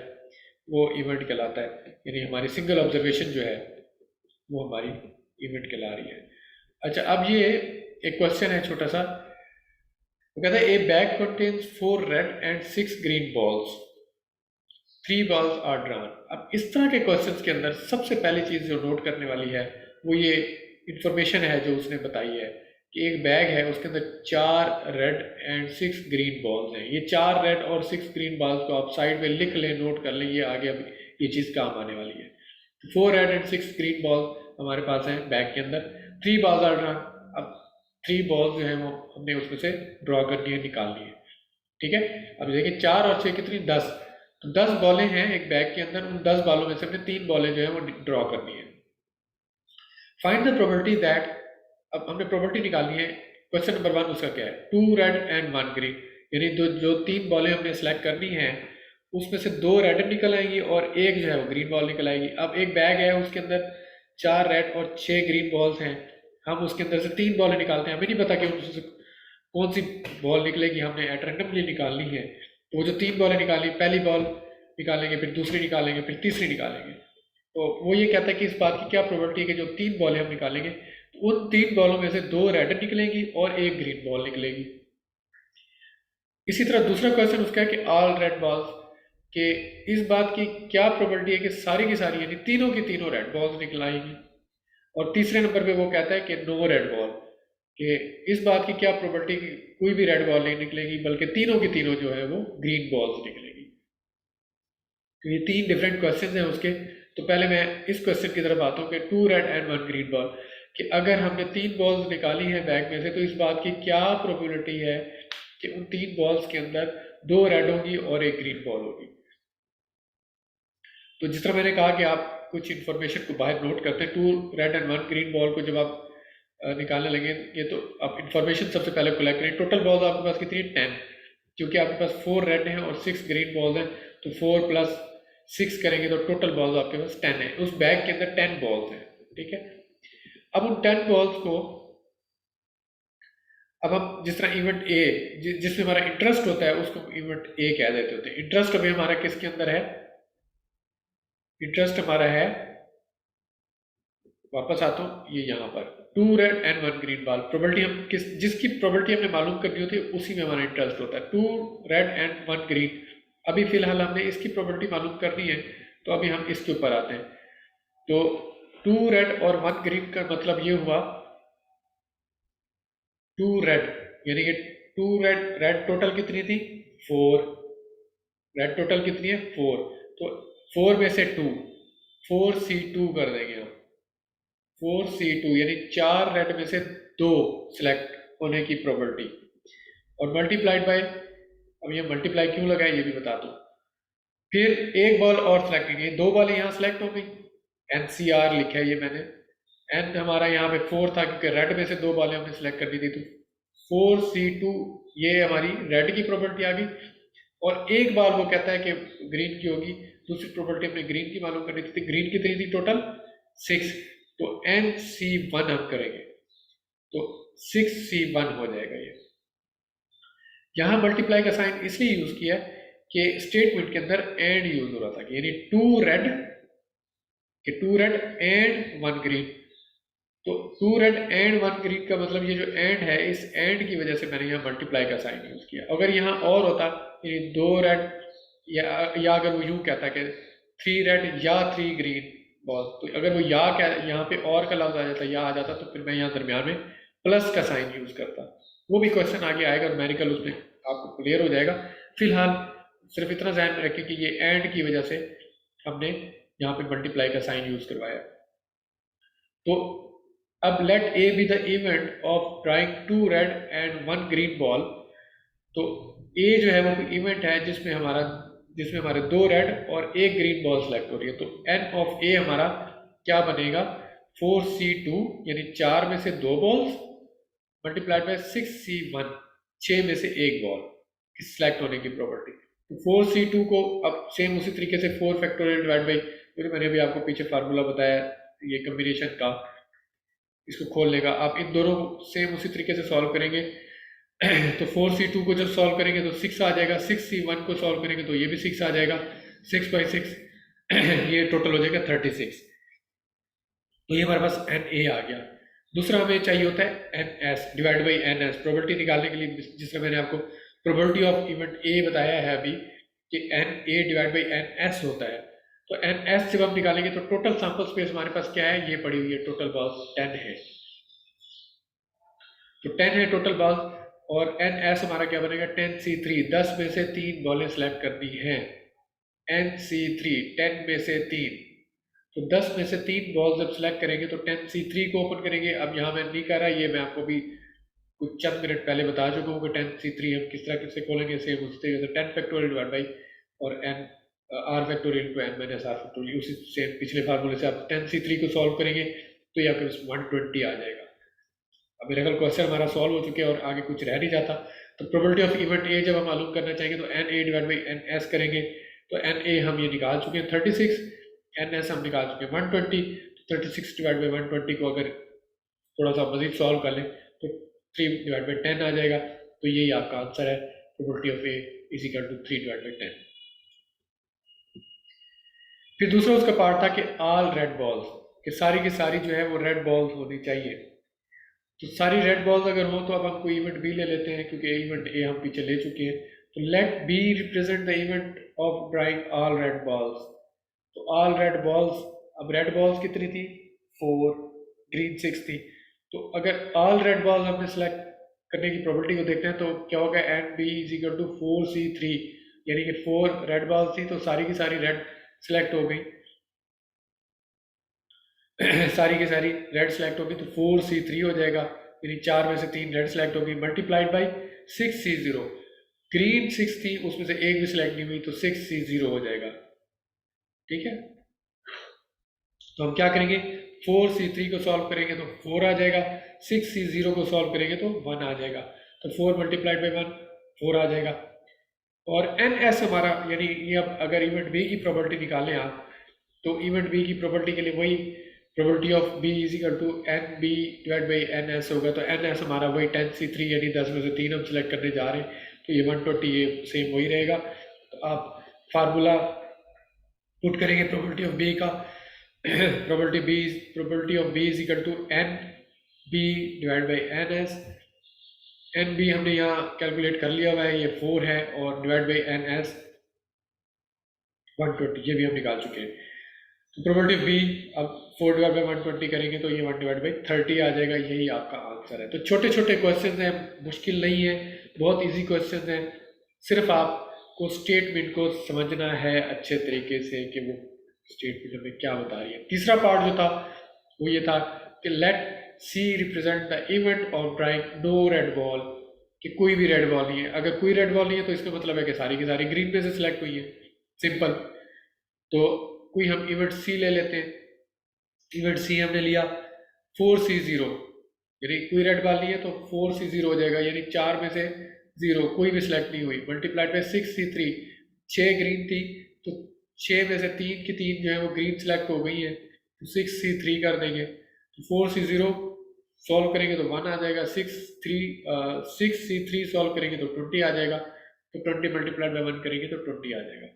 वो इवेंट कहलाता है। यानी हमारी सिंगल ऑब्जर्वेशन जो है वो हमारी इवेंट कहला रही है। अच्छा, अब ये एक क्वेश्चन है छोटा सा, वो कहता है a bag contains 4 red and 6 green balls, 3 balls are drawn. अब इस तरह के क्वेश्चंस के अंदर सबसे पहली चीज़ जो नोट करने वाली है वो ये इंफॉर्मेशन है जो उसने बताई है कि एक बैग है, उसके अंदर 4 रेड एंड 6 ग्रीन बॉल्स हैं। ये 4 रेड और 6 ग्रीन बॉल्स को आप साइड में लिख लें, नोट कर लें, ये आगे अब ये चीज़ काम आने वाली है। 4 रेड एंड 6 ग्रीन बॉल्स हमारे पास हैं बैग के अंदर, 3 बॉल्स आर ड्रॉन। अब 3 बॉल्स जो है वो हमने उसमें से ड्रॉ करनी है, निकालनी है। ठीक है, अब देखिए 4 और 6 कितनी? 10। तो 10 बॉलें हैं एक बैग के अंदर, उन 10 बॉलों में से हमने 3 बॉलें जो है वो ड्रॉ करनी है। फाइंड द प्रोबेबिलिटी दैट, अब हमने प्रोबेबिलिटी निकालनी है। क्वेश्चन नंबर 1 उसका क्या है? 2 रेड एंड 1 ग्रीन, यानी जो 3 बॉलें हमने सेलेक्ट करनी है उसमें से 2 रेड निकल आएंगी और एक जो है वो ग्रीन बॉल निकल आएगी। अब एक बैग है, उसके अंदर 4 रेड और 6 ग्रीन बॉल्स हैं, हम उसके अंदर से 3 बॉलें निकालते हैं, हमें नहीं पता कि उससे कौन सी बॉल निकलेगी, हमने एट रैंडमली निकालनी है। तो वो जो 3 बॉलें निकाली, पहली बॉल निकालेंगे, फिर दूसरी निकालेंगे, फिर तीसरी निकालेंगे। तो वो ये कहता है कि इस बात की क्या प्रोबेबिलिटी है कि जो 3 बॉलें हम निकालेंगे, तो उन 3 बॉलों में से 2 रेड निकलेंगी और एक ग्रीन बॉल निकलेगी। इसी तरह दूसरा क्वेश्चन उसका है कि ऑल रेड बॉल्स, के इस बात की क्या प्रोबेबिलिटी है कि सारी की सारी यानी तीनों की तीनों रेड बॉल्स निकल आएंगी। और तीसरे नंबर पे वो कहता है कि नो रेड बॉल, कि इस बात की क्या प्रोबेबिलिटी कि कोई भी रेड बॉल नहीं निकलेगी, बल्कि तीनों की तीनों जो है वो ग्रीन बॉल्स निकलेगी। तो ये 3 डिफरेंट क्वेश्चन हैं उसके। तो पहले मैं इस क्वेश्चन की तरफ आता हूँ कि 2 रेड एंड 1 ग्रीन बॉल, कि अगर हमने 3 बॉल्स निकाली हैं बैग में से, तो इस बात की क्या प्रोबेबिलिटी है कि उन 3 बॉल्स के अंदर 2 रेड होगी और एक ग्रीन बॉल होगी। तो जिस तरह मैंने कहा कि आप कुछ इन्फॉर्मेशन को बाहर नोट करते हैं, 2 रेड एंड 1 ग्रीन बॉल को जब आप निकालने लगे, ये तो आप इन्फॉर्मेशन सबसे पहले कलेक्ट करें। टोटल बॉल्स आपके पास कितनी है? 10, क्योंकि आपके पास 4 रेड हैं और 6 ग्रीन बॉल्स हैं, तो 4 प्लस 6 करेंगे तो टोटल बॉल्स आपके पास 10 है। उस बैग के अंदर 10 बॉल्स हैं। ठीक है, अब उन 10 बॉल्स को अब हम जिस तरह इवेंट ए जिसमें हमारा इंटरेस्ट होता है उसको इवेंट ए कह देते होते हैं। इंटरेस्ट अभी हमारा किसके अंदर है? इंटरेस्ट हमारा है, वापस आता हूँ, ये यहाँ पर 2 red and 1 green ball. Probability हम जिसकी प्रोबेबिलिटी हमने मालूम करनी होती है उसी में हमारा इंटरेस्ट होता है। 2 रेड एंड 1 ग्रीन, अभी फिलहाल हमने इसकी प्रोबेबिलिटी मालूम करनी है, तो अभी हम इसके ऊपर आते हैं। तो 2 रेड और 1 ग्रीन का मतलब ये हुआ 2 रेड, यानी कि 2 रेड टोटल कितनी थी? 4। रेड टोटल कितनी है? 4। तो 4 में से 2, 4C2 कर देंगे हम। 4C2 यानी 4 रेड में से 2 सिलेक्ट होने की प्रोबेबिलिटी, और मल्टीप्लाइड बाय, अब ये मल्टीप्लाई क्यों लगा है ये भी बता दूं। फिर एक बॉल और सिलेक्ट करेंगे, 2 बॉलें यहाँ सिलेक्ट हो गई, NCR लिखा है ये मैंने। एन हमारा यहाँ पे 4 था क्योंकि रेड में से 2 बॉलें हमने सिलेक्ट करनी थी, तो 4C2 ये हमारी रेड की प्रोबेबिलिटी आ गई। और एक बार वो कहता है कि ग्रीन की होगी, दूसरी प्रॉपर्टी हमने ग्रीन की मालूम करनी थी, ग्रीन कितनी थी टोटल 6, तो NC1 हम करेंगे तो 6C1 हो जाएगा। ये यहाँ मल्टीप्लाई का साइन इसलिए यूज किया कि स्टेटमेंट के अंदर एंड यूज हो रहा था, यानी 2 रेड एंड 1 ग्रीन, तो 2 रेड एंड 1 ग्रीन का मतलब ये जो एंड है, इस एंड की वजह से मैंने यहाँ मल्टीप्लाई का साइन यूज किया। अगर यहाँ और होता यानी 2 रेड या अगर वो यूं कहता कि 3 रेड या 3 ग्रीन बॉल, तो अगर वो या क्या यहाँ पे और का लफ्ज आ जाता, या आ जाता, तो फिर मैं यहाँ दरमियान में प्लस का साइन यूज करता। वो भी क्वेश्चन आगे आएगा और मैरिकल उसमें आपको क्लियर हो जाएगा। फिलहाल सिर्फ इतना ध्यान में रखें कि ये एंड की वजह से हमने यहाँ पे मल्टीप्लाई का साइन यूज करवाया। तो अब let A be the event of drawing 2 red and 1 green ball. तो ए जो है वो कोई इवेंट है जिसमें हमारे 2 रेड और 1 ग्रीन बॉल सेलेक्ट हो रही है। तो एन ऑफ ए हमारा क्या बनेगा 4C2, यानी 4 में से 2 बॉल्स मल्टीप्लाइड बाय 6C1, 6 में से 1 बॉल की सिलेक्ट होने की प्रॉपर्टी। तो 4C2 को अब सेम उसी तरीके से 4 फैक्टोरियल डिवाइड बाई, मैंने अभी आपको पीछे फार्मूला बताया ये कम्बिनेशन का, इसको खोलने का, आप इन दोनों को सेम उसी तरीके से सॉल्व करेंगे। तो 4C2 को जब सॉल्व करेंगे तो 6 आ जाएगा, 6C1 को सॉल्व करेंगे तो ये भी 6 आ जाएगा, 6 बाई 6 ये टोटल हो जाएगा 36। तो ये हमारे पास NA आ गया। दूसरा हमें चाहिए होता है NS divide by NS, probability निकालने के लिए, जिस तरह मैंने आपको प्रोबेबिलिटी ऑफ इवेंट A बताया है अभी कि NA डिवाइड बाई NS होता है। तो NS जब हम निकालेंगे तो टोटल सैंपल स्पेस हमारे पास क्या है, ये पड़ी हुई है, टोटल बॉल्स 10 है, तो 10 है टोटल बॉल्स। और NS हमारा क्या बनेगा 10C3, 10 में से 3 बॉलें सेलेक्ट करनी है, NC3 10 में से 3, तो 10 में से 3 बॉल जब सेलेक्ट करेंगे तो 10C3 को ओपन करेंगे। अब यहाँ मैं नहीं कर रहा, ये मैं आपको भी कुछ चंद मिनट पहले बता चुका हूँ कि 10C3 हम किस तरह से खोलेंगे, सेम उसी तरीके से 10 फैक्टोरियल डिवाइड बाई और n r factorial into n minus r factorial, उसी सेम पिछले फार्मूले से आप 10C3 को सॉल्व करेंगे तो ये आपके 120 आ जाएगा। अब मेरा कल क्वेश्चन हमारा सॉल्व हो चुके हैं और आगे कुछ रह नहीं जाता। तो प्रोबेबिलिटी ऑफ इवेंट ए जब हम मालूम करना चाहेंगे तो NA डिवाइड बाई NS करेंगे, तो NA हम ये निकाल चुके हैं 36, NS हम निकाल चुके हैं 120, तो 36 डिवाइड बाई 120 को अगर थोड़ा सा मजीद सॉल्व कर लें तो 3 डिवाइड बाई 10 आ जाएगा। तो यही आपका आंसर है, probability of A is equal to 3 divide by 10। फिर दूसरा उसका पार्ट था कि ऑल रेड बॉल्स, कि सारी की सारी जो है वो रेड बॉल्स होनी चाहिए। तो सारी रेड बॉल्स अगर हो तो अब हम कोई इवेंट बी ले लेते हैं, क्योंकि इवेंट ए हम पीछे ले चुके हैं। तो let B represent the event of drawing all red balls. तो ऑल रेड बॉल्स, अब रेड बॉल्स कितनी थी 4, ग्रीन 6 थी। तो अगर ऑल रेड बॉल्स हमने सेलेक्ट करने की प्रोबेबिलिटी को देखते हैं तो क्या होगा, and B is equal to 4C3, यानी कि 4 रेड बॉल्स थी तो सारी की सारी रेड सेलेक्ट हो गई सारी की सारी रेड सेलेक्ट होगी तो 4C3 हो जाएगा, यानी 4 में से 3 रेड सेलेक्ट होगी, मल्टीप्लाइड बाई 6C0, ग्रीन 6 थी उसमें से एक भी सिलेक्ट नहीं हुई तो 6C0 हो जाएगा। ठीक है, तो हम क्या करेंगे 4C3 को सॉल्व करेंगे तो 4 आ जाएगा, 6C0 को सॉल्व करेंगे तो 1 आ जाएगा, तो 4 मल्टीप्लाइड बाई 1 4 आ जाएगा। और NS हमारा, यानी ये अब अगर इवेंट बी की प्रोबेबिलिटी निकालें आप, तो इवेंट बी की प्रोबेबिलिटी के लिए वही probability of B is equal to NB divide by NS होगा। तो NS हमारा वही 10C3, यानी 10 में से 3 हम सेलेक्ट करने जा रहे हैं, तो ये 120 ये सेम वही रहेगा। तो आप फार्मूला पुट करेंगे प्रोबेबिलिटी ऑफ बी का, probability of B is equal to NB divide by NS। NB हमने यहाँ कैलकुलेट कर लिया हुआ है, ये 4 है, और डिवाइड बाई NS 120, ये भी हम निकाल चुके हैं। तो प्रोबेबिलिटी ऑफ बी अब 4 डिवाइड बाई 120 करेंगे तो ये 1 डिवाइड बाई 30 आ जाएगा, यही आपका आंसर है। तो छोटे छोटे क्वेश्चन हैं, मुश्किल नहीं है, बहुत इजी क्वेश्चन है, सिर्फ आपको स्टेटमेंट को समझना है अच्छे तरीके से कि वो स्टेटमेंट हमें क्या बता रही है। तीसरा पार्ट जो था वो ये था कि let C represent the event of drawing no red ball, कि कोई भी रेड बॉल नहीं है। अगर कोई रेड बॉल नहीं है तो इसका मतलब है कि सारी की सारी ग्रीन में से सिलेक्ट हुई है, सिंपल। तो कोई हम इवेंट सी ले लेते हैं, इवेंट सी हमने लिया 4C0, यानी कोई रेड बॉल नहीं है तो 4C0 हो जाएगा, यानी 4 में से 0 कोई भी सिलेक्ट नहीं हुई, मल्टीप्लाइड बाई 6C3, 6 ग्रीन थी तो 6 में से 3 की 3 जो है वो ग्रीन सेलेक्ट हो गई है, तो 6C3 कर देंगे। तो 4C0 सॉल्व करेंगे तो 1 आ जाएगा, 6C3 सॉल्व करेंगे तो 20 आ जाएगा, तो 20 मल्टीप्लाइड बाई 1 करेंगे तो 20 आ जाएगा।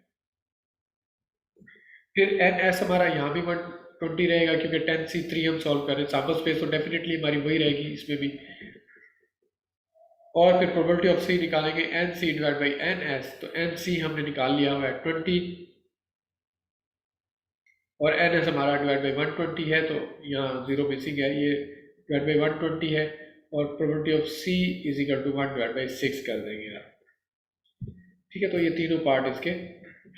फिर NS हमारा यहाँ भी 120 रहेगा, क्योंकि 10C3 हम सॉल्व कर रहे हैं, सैम्पल स्पेस तो डेफिनेटली हमारी वही रहेगी इसमें भी। और फिर प्रोबेबिलिटी ऑफ C निकालेंगे NC डिवाइड बाई NS, तो NC हमने निकाल लिया हुआ है 20, और NS हमारा डिवाइड बाई 120 है, तो यहाँ 0 मिसिंग है, ये डिवाइड बाई 120 है, और probability of C is equal to 1 divide by 6 कर देंगे आप। ठीक है, तो ये तीनों पार्ट इसके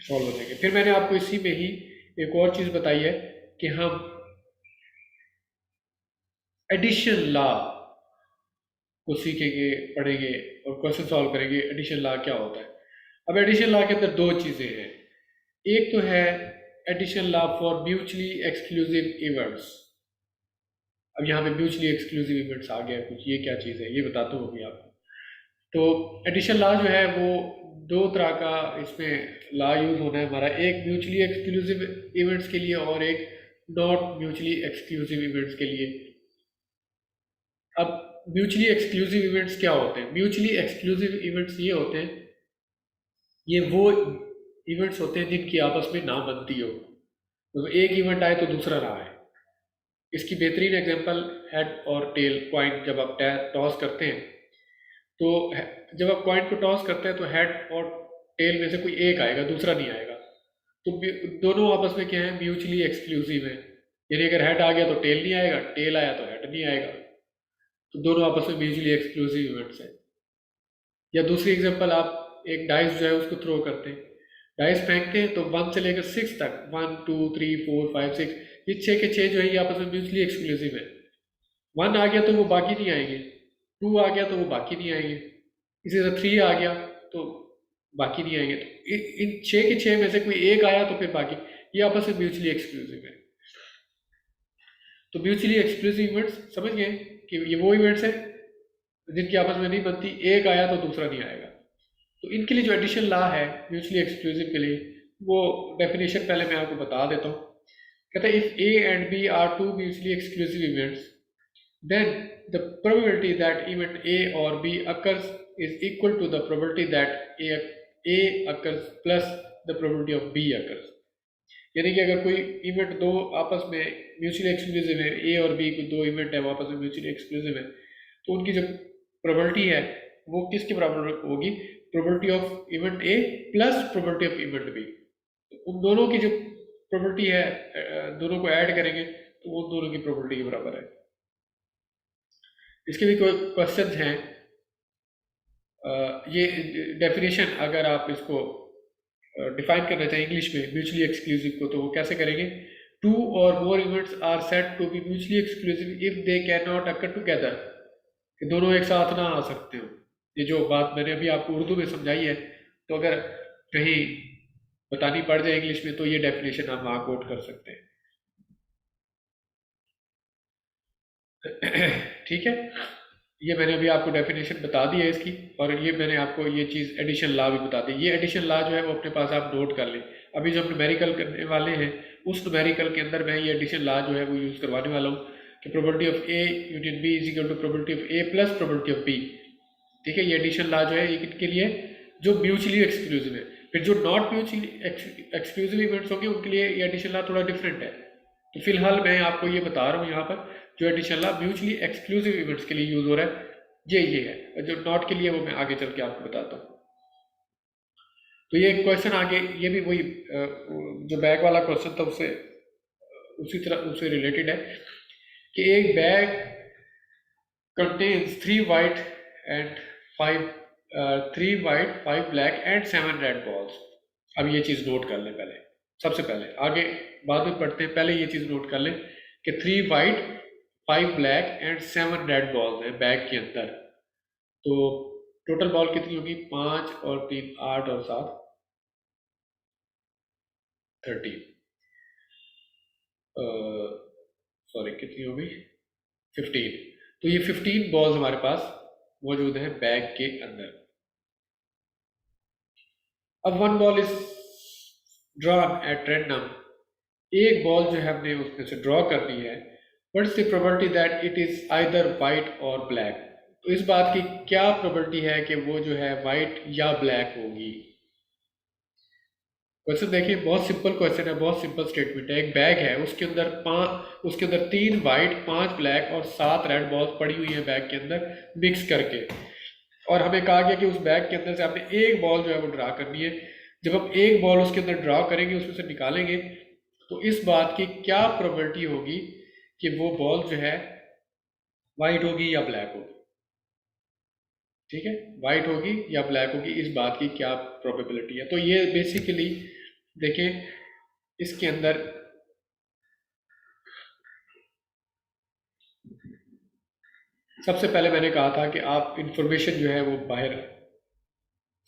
सॉल्व हो जाएंगे। फिर मैंने आपको इसी में ही एक और चीज़ बताई है कि हम एडिशन लॉ को सीखेंगे, पढ़ेंगे और क्वेश्चन सॉल्व करेंगे। एडिशन लॉ क्या होता है? अब एडिशन लॉ के अंदर दो चीज़ें हैं। एक तो है addition law for mutually exclusive events. अब यहाँ पे म्यूचुअली एक्सक्लूसिव इवेंट्स आ गया कुछ, ये क्या चीज़ है ये बताता हूँ अभी आपको। तो एडिशन लॉ जो है वो दो तरह का इसमें लॉ यूज होना है हमारा, एक म्यूचुअली एक्सक्लूसिव इवेंट्स के लिए और एक नॉट म्यूचुअली एक्सक्लूसिव इवेंट्स के लिए। अब म्यूचुअली एक्सक्लूसिव इवेंट्स क्या होते हैं? म्यूचुअली एक्सक्लूसिव इवेंट्स ये होते हैं, ये वो इवेंट्स होते हैं जिनकी आपस में ना बनती हो, तो एक इवेंट आए तो दूसरा ना आए। इसकी बेहतरीन एग्जांपल हेड और टेल कॉइन, जब आप टॉस करते हैं तो जब आप कॉइन को टॉस करते हैं तो हेड और टेल में से कोई एक आएगा, दूसरा नहीं आएगा। तो दोनों आपस में क्या है? म्यूचुअली एक्सक्लूसिव है। यानी अगर हेड आ गया तो टेल नहीं आएगा, टेल आया तो हेड नहीं आएगा, तो दोनों आपस में म्यूचुअली एक्सक्लूसिव इवेंट्स हैं। या दूसरी एग्जांपल, आप एक डाइस जो है उसको थ्रो करते हैं, डाइस फेंकते हैं तो 1 से लेकर 6 तक, 1 2 3 4 5 6, ये 6 के 6 जो है ये आपस में म्यूचुअली एक्सक्लूसिव है। 1 आ गया तो वो बाकी नहीं आएंगे, 2 आ गया तो वो बाकी नहीं आएंगे, इसी तरह 3 आ गया तो बाकी नहीं आएंगे। तो इन 6 के 6 में से कोई एक आया तो फिर बाकी, ये आपस में म्यूचुअली एक्सक्लूसिव है। तो म्यूचुअली एक्सक्लूसिव इवेंट्स समझ गए कि ये वो इवेंट्स है जिनकी आपस में नहीं बनती, एक आया तो दूसरा नहीं आएगा। तो इनके लिए जो एडिशन लॉ है म्यूचुअली एक्सक्लूसिव के लिए, वो डेफिनेशन पहले मैं आपको बता देता हूँ। कहता है if A and B are two mutually exclusive events, then the probability that event A or B occurs is equal to the probability that A occurs plus the probability of B occurs। यानी कि अगर कोई event दो आपस में mutually exclusive है, ए और B को दो इवेंट है वो आपस में म्यूचुअली एक्सक्लूसिव है, तो उनकी जो प्रोबेबिलिटी है वो किसके बराबर होगी? Probability of event A plus probability of event B. उन दोनों की जो प्रोबेबिलिटी है, दोनों को ऐड करेंगे तो वो दोनों की प्रोबेबिलिटी के बराबर है। इसके भी कोई क्वेश्चन हैं? ये डेफिनेशन अगर आप इसको डिफाइन करना चाहें इंग्लिश में म्यूचुअली एक्सक्लूसिव को, तो वो कैसे करेंगे? 2 और more events are said to be mutually exclusive if they can not occur together, कि दोनों एक साथ ना आ सकते हो। ये जो बात मैंने अभी आपको उर्दू में समझाई है, तो अगर कहीं बतानी पड़ जाए इंग्लिश में तो ये डेफिनेशन हम वहाँ कोट कर सकते हैं। ठीक है, ये मैंने अभी आपको डेफिनेशन बता दी है इसकी, और ये मैंने आपको ये चीज़ एडिशन लॉ भी बता दी। ये एडिशन लॉ जो है वो अपने पास आप नोट कर लें। अभी जो हम न्यूमेरिकल करने वाले हैं उस न्यूमेरिकल के अंदर मैं ये एडिशन लॉ जो है वो यूज़ करवाने वाला हूँ कि probability of A union B is equal to probability of A plus probability of B. ठीक है, ये एडिशन लॉ जो है ये किनके लिए? जो म्यूचुअली एक्सक्लूसिव है। फिर जो नॉट म्यूचुअली एक्सक्लूसिव इवेंट्स होंगे उनके लिए ये एडिशन लॉ थोड़ा डिफरेंट है। तो फिलहाल मैं आपको ये बता रहा हूँ यहाँ पर जो addition law mutually exclusive events के लिए यूज हो रहा है ये है। जो नॉट के लिए वो मैं आगे चल के आपको बताता हूँ। तो ये क्वेश्चन आगे ये भी वही जो बैग वाला क्वेश्चन था उससे उसी तरह उससे रिलेटेड है कि एक bag contains 3 white and 5 black and 7 red balls. अब ये चीज़ नोट कर लें पहले, सबसे पहले, आगे बाद में पढ़ते हैं, पहले ये चीज़ नोट कर लें कि 3 white 5 black and 7 red balls हैं बैग के अंदर। तो टोटल बॉल कितनी होगी? 5 और 3 8 और 7 13, सॉरी कितनी होगी? 15। तो ये 15 बॉल्स हमारे पास मौजूद हैं बैग के अंदर। अब one ball is drawn at random, एक बॉल जो है हमने उसमें से ड्रॉ करनी है, what is the probability that it is either white और ब्लैक। तो इस बात की क्या प्रोबेबिलिटी है कि वो जो है वाइट या ब्लैक होगी। क्वेश्चन देखिए, बहुत सिंपल क्वेश्चन है, बहुत सिंपल स्टेटमेंट है। एक बैग है, उसके अंदर 3 वाइट, 5 ब्लैक और 7 रेड बॉल्स पड़ी हुई है बैग के अंदर मिक्स करके, और हमें कहा गया कि उस बैग के अंदर से आपने एक बॉल जो है वो ड्रा करनी है। जब हम एक बॉल उसके अंदर ड्रा करेंगे, उसमें से निकालेंगे, तो इस बात की क्या प्रोबेबिलिटी होगी कि वो बॉल जो है वाइट होगी या ब्लैक होगी। ठीक है, वाइट होगी या ब्लैक होगी, इस बात की क्या प्रोबेबिलिटी है। तो ये बेसिकली देखें, इसके अंदर सबसे पहले मैंने कहा था कि आप इंफॉर्मेशन जो है वो बाहर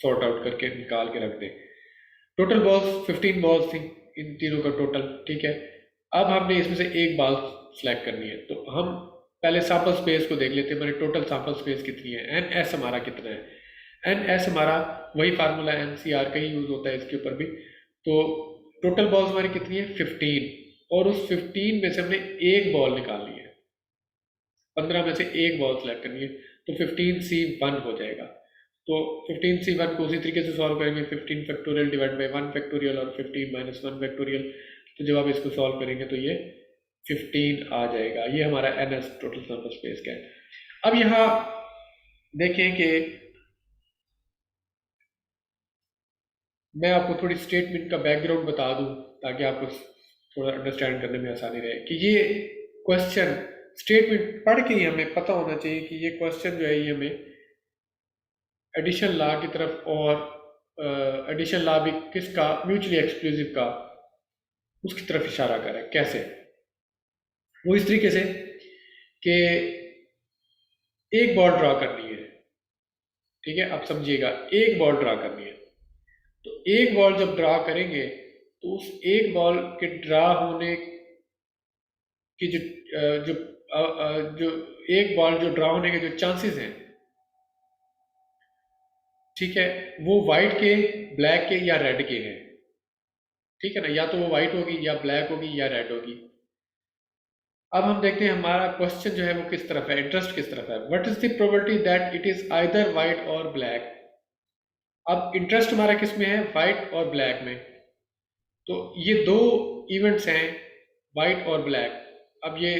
सॉर्ट आउट करके निकाल के रख दें। टोटल बॉल्स 15 बॉल्स थी इन तीनों का टोटल। ठीक है, अब हमने इसमें से एक बॉल सेलेक्ट करनी है, तो हम पहले सैंपल स्पेस को देख लेते हैं। हमारी टोटल सैंपल स्पेस कितनी है, एन एस हमारा कितना है। एन एस हमारा वही फार्मूला एन सी आर का ही यूज़ होता है इसके ऊपर भी। तो टोटल बॉल्स हमारी कितनी है 15, और उस 15 में से हमने एक बॉल निकालनी है। 15 में से एक बॉल सेलेक्ट करनी है, तो 15C1 हो जाएगा। तो 15C1 को उसी तरीके से सॉल्व करेंगे, 15 फैक्टोरियल डिवाइड बाई 1 फैक्टोरियल और 15 माइनस 1 फैक्टोरियल। तो जब आप इसको सॉल्व करेंगे तो ये 15 आ जाएगा। ये हमारा N S total sample space का है। अब यहाँ देखें कि मैं आपको थोड़ी स्टेटमेंट का बैकग्राउंड बता दूं ताकि आपको थोड़ा अंडरस्टैंड करने में आसानी रहे कि ये क्वेश्चन स्टेटमेंट पढ़ के ही हमें पता होना चाहिए कि ये क्वेश्चन जो है ये हमें एडिशन लॉ की तरफ, और एडिशन लॉ भी किसका, म्यूचुअली एक्सक्लूसिव का, उसकी तरफ इशारा कर रहा है। कैसे? वो इस तरीके से कि एक बॉल ड्रॉ करनी है। ठीक है, आप समझिएगा, एक बॉल ड्रॉ करनी है। तो एक बॉल जब ड्रॉ करेंगे तो उस एक बॉल के ड्रॉ होने की जो एक बॉल जो ड्रॉ होने के जो चांसेस हैं, ठीक है, वो वाइट के, ब्लैक के या रेड के हैं। ठीक है ना, या तो वो वाइट होगी या ब्लैक होगी या रेड होगी। अब हम देखते हैं हमारा क्वेश्चन जो है वो किस तरफ है, इंटरेस्ट किस तरफ है। What is the probability that it is either white और ब्लैक। अब इंटरेस्ट हमारा किस में है, वाइट और ब्लैक में। तो ये दो इवेंट्स हैं, वाइट और ब्लैक। अब ये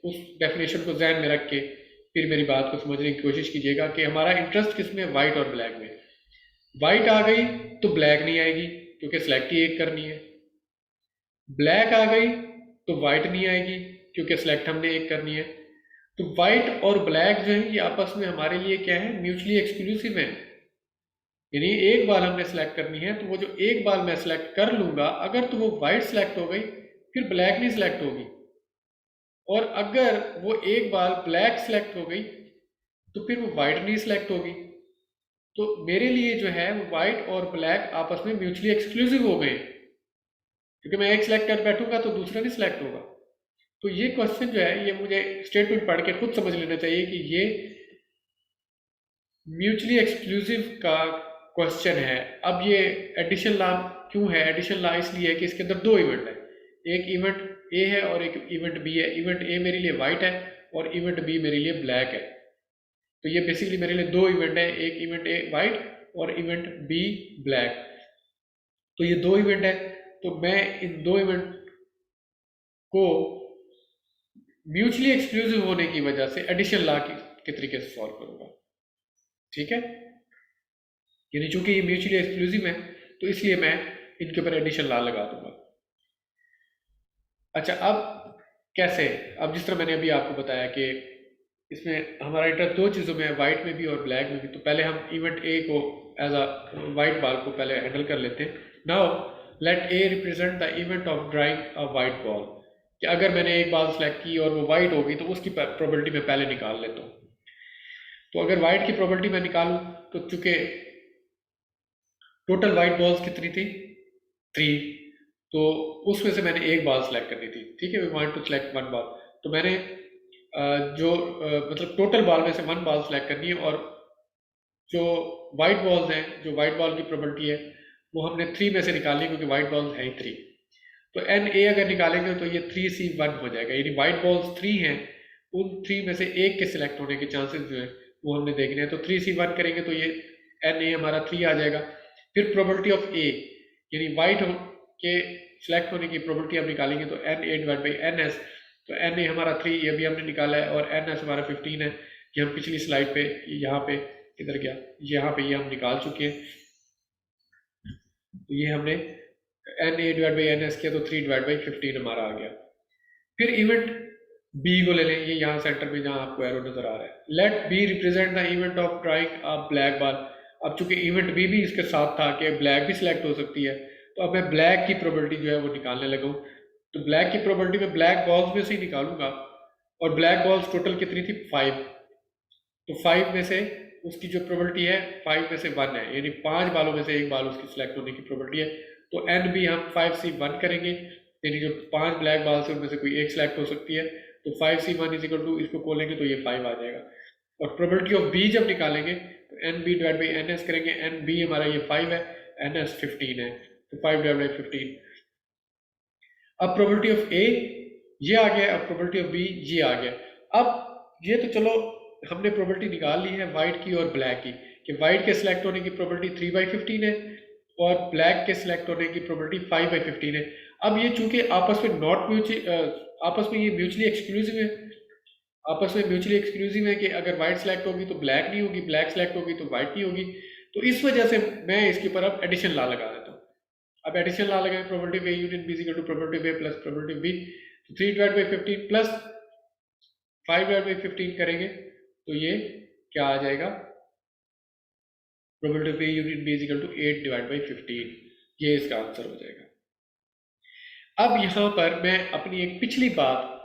उस डेफिनेशन को जहन में रख के फिर मेरी बात को समझने की कोशिश कीजिएगा कि हमारा इंटरेस्ट किस में है, वाइट और ब्लैक में। वाइट आ गई तो ब्लैक नहीं आएगी क्योंकि सेलेक्ट ही एक करनी है। ब्लैक आ गई तो वाइट नहीं आएगी क्योंकि सेलेक्ट हमने एक करनी है। तो वाइट और ब्लैक जो है ये आपस में हमारे लिए क्या है, म्यूचुअली एक्सक्लूसिव है। यानी एक बाल हमने सेलेक्ट करनी है, तो वो जो एक बाल मैं सेलेक्ट कर लूंगा, अगर तो वो वाइट सेलेक्ट हो गई फिर ब्लैक नहीं सेलेक्ट होगी, और अगर वो एक बाल ब्लैक सेलेक्ट हो गई तो फिर वो वाइट नहीं सेलेक्ट होगी। तो मेरे लिए जो है वो वाइट और ब्लैक आपस में म्यूचुअली एक्सक्लूसिव हो गए, क्योंकि मैं एक सेलेक्ट कर बैठूंगा तो दूसरा नहीं सेलेक्ट होगा। तो ये क्वेश्चन जो है ये मुझे स्टेटमेंट पढ़ के खुद समझ लेना चाहिए कि ये म्यूचुअली एक्सक्लूसिव का क्वेश्चन है। अब ये एडिशन लॉ क्यों है? एडिशन लॉ इसलिए है कि इसके अंदर दो इवेंट है, एक इवेंट ए है और एक इवेंट बी है। इवेंट ए मेरे लिए वाइट है और इवेंट बी मेरे लिए ब्लैक है। तो ये बेसिकली मेरे लिए दो इवेंट है, एक इवेंट ए वाइट और इवेंट बी ब्लैक। तो ये दो इवेंट है, तो मैं इन दो इवेंट को म्यूचुअली एक्सक्लूसिव होने की वजह से एडिशन लॉ के तरीके से सॉल्व करूंगा। ठीक है, यानी चूंकि ये म्यूचुअली एक्सक्लूसिव है तो इसलिए मैं इनके ऊपर एडिशन लॉ लगा दूंगा। अच्छा, अब कैसे? अब जिस तरह मैंने अभी आपको बताया कि इसमें हमारा इंटरेस्ट दो चीज़ों में है, वाइट में भी और ब्लैक में भी। तो पहले हम इवेंट ए को एज अ वाइट बॉल को पहले हैंडल कर लेते हैं। Now let A represent the event of drawing a white ball. कि अगर मैंने एक बॉल सेलेक्ट की और वो वाइट हो गई तो उसकी प्रोबेबिलिटी मैं पहले निकाल लेता हूँ। तो अगर वाइट की प्रोबेबिलिटी मैं निकालूं तो चूंकि टोटल वाइट बॉल्स कितनी थी 3, तो उसमें से मैंने एक बॉल सेलेक्ट करनी थी। ठीक है, we want to select one ball. तो मैंने मतलब टोटल बॉल में से वन बॉल सेलेक्ट करनी है, और जो वाइट बॉल्स हैं, जो वाइट बॉल की प्रोबेबिलिटी है वो हमने 3 में से निकालनी क्योंकि वाइट बॉल्स हैं ही 3। तो NA अगर निकालेंगे तो ये 3C1 हो जाएगा, यानी वाइट बॉल्स 3 हैं, उन 3 में से एक के सिलेक्ट होने के चांसेस जो है वो हमने देखने हैं। तो 3C1 करेंगे तो ये NA हमारा 3 आ जाएगा। फिर प्रोबेबिलिटी ऑफ A, यानी वाइट के सिलेक्ट होने की प्रोबेबिलिटी हम निकालेंगे तो NA डिवाइड बाई NS। तो NA हमारा 3, ये भी हमने निकाला है, और NS हमारा 15 है, ये हम पिछली स्लाइड पे यहाँ पे किधर गया, यहाँ पे ये हम निकाल चुके हैं। तो ये हमने NA डिवाइड बाई NS किया तो 3 डिवाइड बाई 15 हमारा आ गया। फिर इवेंट B को ले लें, ये यहाँ सेंटर में जहाँ आपको एरो नजर आ रहा है। Let B represent the event of drawing a black ball. अब चूंकि इवेंट B भी इसके साथ था कि ब्लैक भी सिलेक्ट हो सकती है, तो अब मैं ब्लैक की प्रोबेबिलिटी जो है वो निकालने लगा हूँ। तो ब्लैक की प्रोबेबिलिटी में ब्लैक बॉल्स में से ही निकालूंगा, और ब्लैक बॉल्स टोटल कितनी थी 5। तो 5 में से उसकी जो प्रोबेबिलिटी है 5 में से 1 है, यानी 5 बालों में से एक बाल उसकी सिलेक्ट होने की प्रोबेबिलिटी है। तो एन भी हम 5C1 करेंगे, यानी जो 5 ब्लैक बाल से उनमें से कोई एक सिलेक्ट हो सकती है। तो 5C1 इज इक्वल टू, इसको खोलेंगे तो ये 5 आ जाएगा। और प्रोबेबिलिटी ऑफ बी जब निकालेंगे तो N B divide by N S करेंगे। एन बी हमारा ये 5 है, एन एस 15 है, तो 5 डिवाइड बाई 15। अब प्रोबेबिलिटी ऑफ ए ये आ गया, अब प्रोबेबिलिटी ऑफ बी ये आ गया। अब ये तो चलो हमने प्रोबेबिलिटी निकाल ली है वाइट की और ब्लैक की, कि वाइट के सिलेक्ट होने की प्रोबेबिलिटी 3/15 है और ब्लैक के सिलेक्ट होने की प्रोबेबिलिटी 5/15 है। अब ये चूंकि आपस में नॉट आपस में ये म्यूचुअली एक्सक्लूसिव है, आपस में म्यूचुअली एक्सक्लूसिव है कि अगर वाइट सेलेक्ट होगी तो ब्लैक नहीं होगी, ब्लैक सेलेक्ट होगी तो वाइट नहीं होगी। तो इस वजह से मैं इसके ऊपर अब एडिशन लॉ लगा देता हूँ। अब एडिशन लॉ लगाएं, probability of A union B is equal to probability of A plus probability of B. 3 divide by 15 plus 5 divide by 15 करेंगे तो ये क्या आ जाएगा, probability of A union B is equal to 8 divide by 15। ये इसका answer हो जाएगा। अब यहाँ पर मैं अपनी एक पिछली बात